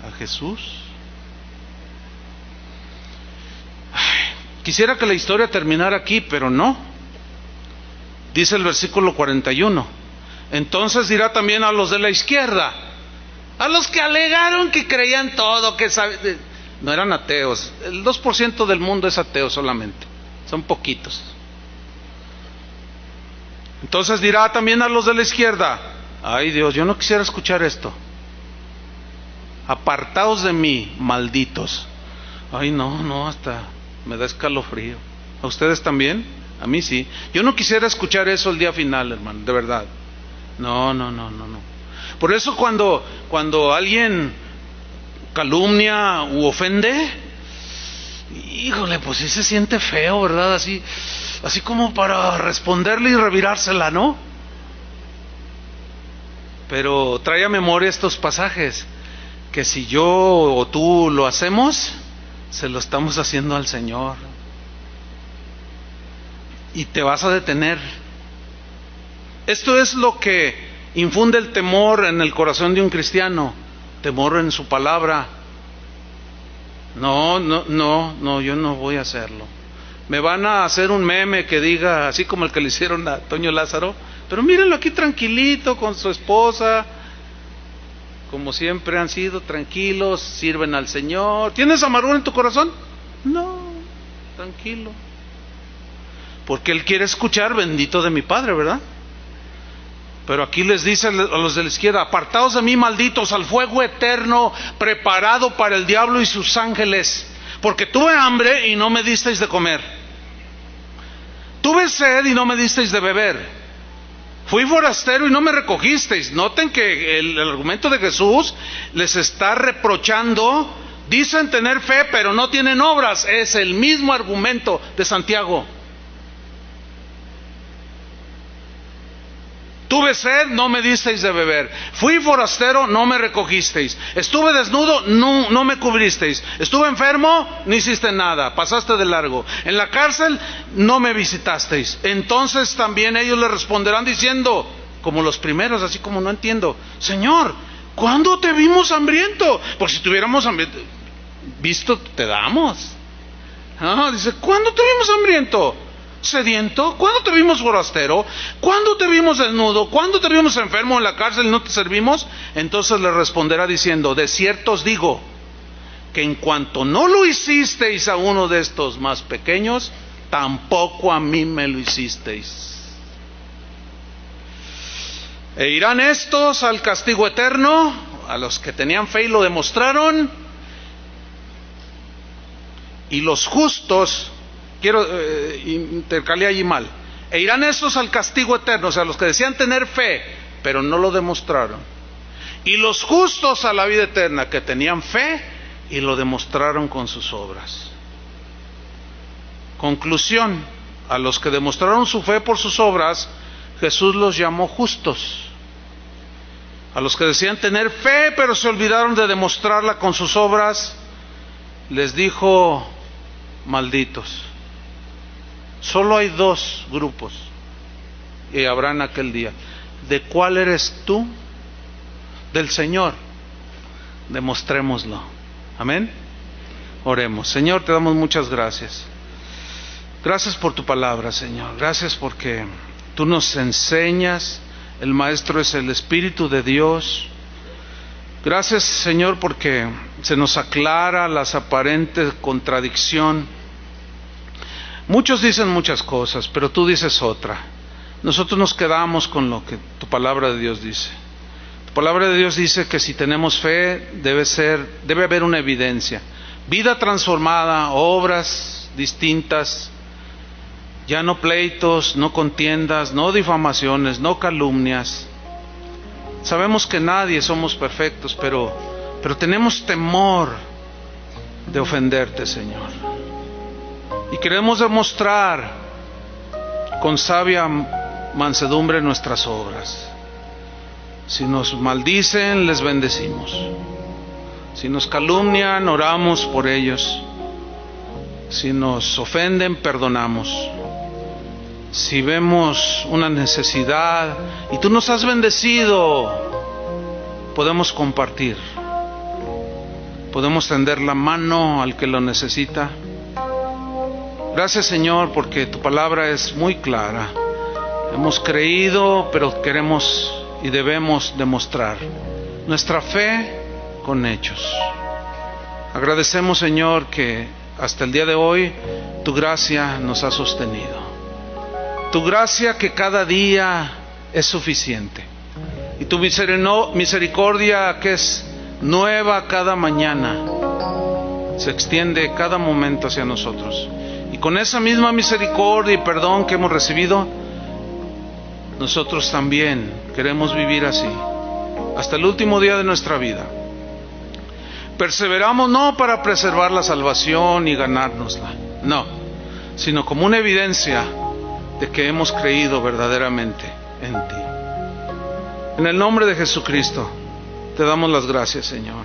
A Jesús. Quisiera que la historia terminara aquí, pero no. Dice el versículo 41: entonces dirá también a los de la izquierda, a los que alegaron que creían todo, que no eran ateos. El 2% del mundo es ateo solamente, son poquitos. Entonces dirá también a los de la izquierda: ay Dios, yo no quisiera escuchar esto. Apartaos de mí, malditos. Ay no, hasta me da escalofrío. ¿A ustedes también? A mí sí. Yo no quisiera escuchar eso el día final, hermano, de verdad. No. Por eso cuando alguien calumnia u ofende, híjole, pues sí se siente feo, ¿verdad? Así como para responderle y revirársela, ¿no? Pero trae a memoria estos pasajes, que si yo o tú lo hacemos, se lo estamos haciendo al Señor. Y te vas a detener. Esto es lo que infunde el temor en el corazón de un cristiano, temor en su palabra. No, yo no voy a hacerlo. Me van a hacer un meme que diga, así como el que le hicieron a Toño Lázaro, pero mírenlo aquí tranquilito con su esposa, como siempre han sido, tranquilos, sirven al Señor. ¿Tienes amargura en tu corazón? No, tranquilo. Porque Él quiere escuchar, bendito de mi Padre, ¿verdad? Pero aquí les dice a los de la izquierda: apartaos de mí, malditos, al fuego eterno preparado para el diablo y sus ángeles, porque tuve hambre y no me disteis de comer, tuve sed y no me disteis de beber, fui forastero y no me recogisteis. Noten que el argumento de Jesús les está reprochando. Dicen tener fe pero no tienen obras. Es el mismo argumento de Santiago. Tuve sed, no me disteis de beber. Fui forastero, no me recogisteis. Estuve desnudo, no me cubristeis. Estuve enfermo, no hiciste nada, pasaste de largo. En la cárcel, no me visitasteis. Entonces también ellos le responderán diciendo, como los primeros, así como no entiendo: Señor, ¿cuándo te vimos hambriento? Porque si tuviéramos visto, te damos. Dice, ¿cuándo te vimos hambriento? ¿Sediento? ¿Cuándo te vimos forastero? ¿Cuándo te vimos desnudo? ¿Cuándo te vimos enfermo en la cárcel y no te servimos? Entonces le responderá diciendo: de cierto os digo que en cuanto no lo hicisteis a uno de estos más pequeños, tampoco a mí me lo hicisteis. E irán estos al castigo eterno, a los que tenían fe y lo demostraron, y los justos, intercalé allí mal, e irán esos al castigo eterno, o sea, los que decían tener fe, pero no lo demostraron, y los justos a la vida eterna, que tenían fe y lo demostraron con sus obras. Conclusión: a los que demostraron su fe por sus obras, Jesús los llamó justos. A los que decían tener fe pero se olvidaron de demostrarla con sus obras, les dijo malditos. Solo hay dos grupos y habrá en aquel día. ¿De cuál eres tú? Del Señor. Demostrémoslo. Amén. Oremos. Señor, te damos muchas gracias. Gracias por tu palabra, Señor. Gracias porque tú nos enseñas. El Maestro es el Espíritu de Dios. Gracias, Señor, porque se nos aclara las aparentes contradicción. Muchos dicen muchas cosas, pero tú dices otra. Nosotros nos quedamos con lo que tu palabra de Dios dice. Tu palabra de Dios dice que si tenemos fe, debe haber una evidencia. Vida transformada, obras distintas. Ya no pleitos, no contiendas, no difamaciones, no calumnias. Sabemos que nadie somos perfectos, pero tenemos temor de ofenderte, Señor. Y queremos demostrar con sabia mansedumbre nuestras obras. Si nos maldicen, les bendecimos. Si nos calumnian, oramos por ellos. Si nos ofenden, perdonamos. Si vemos una necesidad y tú nos has bendecido, podemos compartir, podemos tender la mano al que lo necesita. Gracias, Señor, porque tu palabra es muy clara. Hemos creído, pero queremos y debemos demostrar nuestra fe con hechos. Agradecemos, Señor, que hasta el día de hoy tu gracia nos ha sostenido. Tu gracia que cada día es suficiente. Y tu misericordia que es nueva cada mañana, se extiende cada momento hacia nosotros. Y con esa misma misericordia y perdón que hemos recibido, nosotros también queremos vivir así, hasta el último día de nuestra vida. Perseveramos no para preservar la salvación y ganárnosla, no, sino como una evidencia de que hemos creído verdaderamente en ti. En el nombre de Jesucristo te damos las gracias, Señor.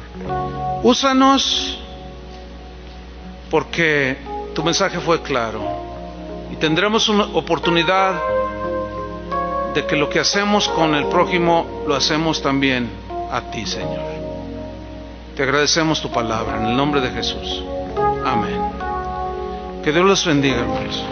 Úsanos porque tu mensaje fue claro y tendremos una oportunidad de que lo que hacemos con el prójimo lo hacemos también a ti, Señor. Te agradecemos tu palabra en el nombre de Jesús. Amén. Que Dios los bendiga, hermanos.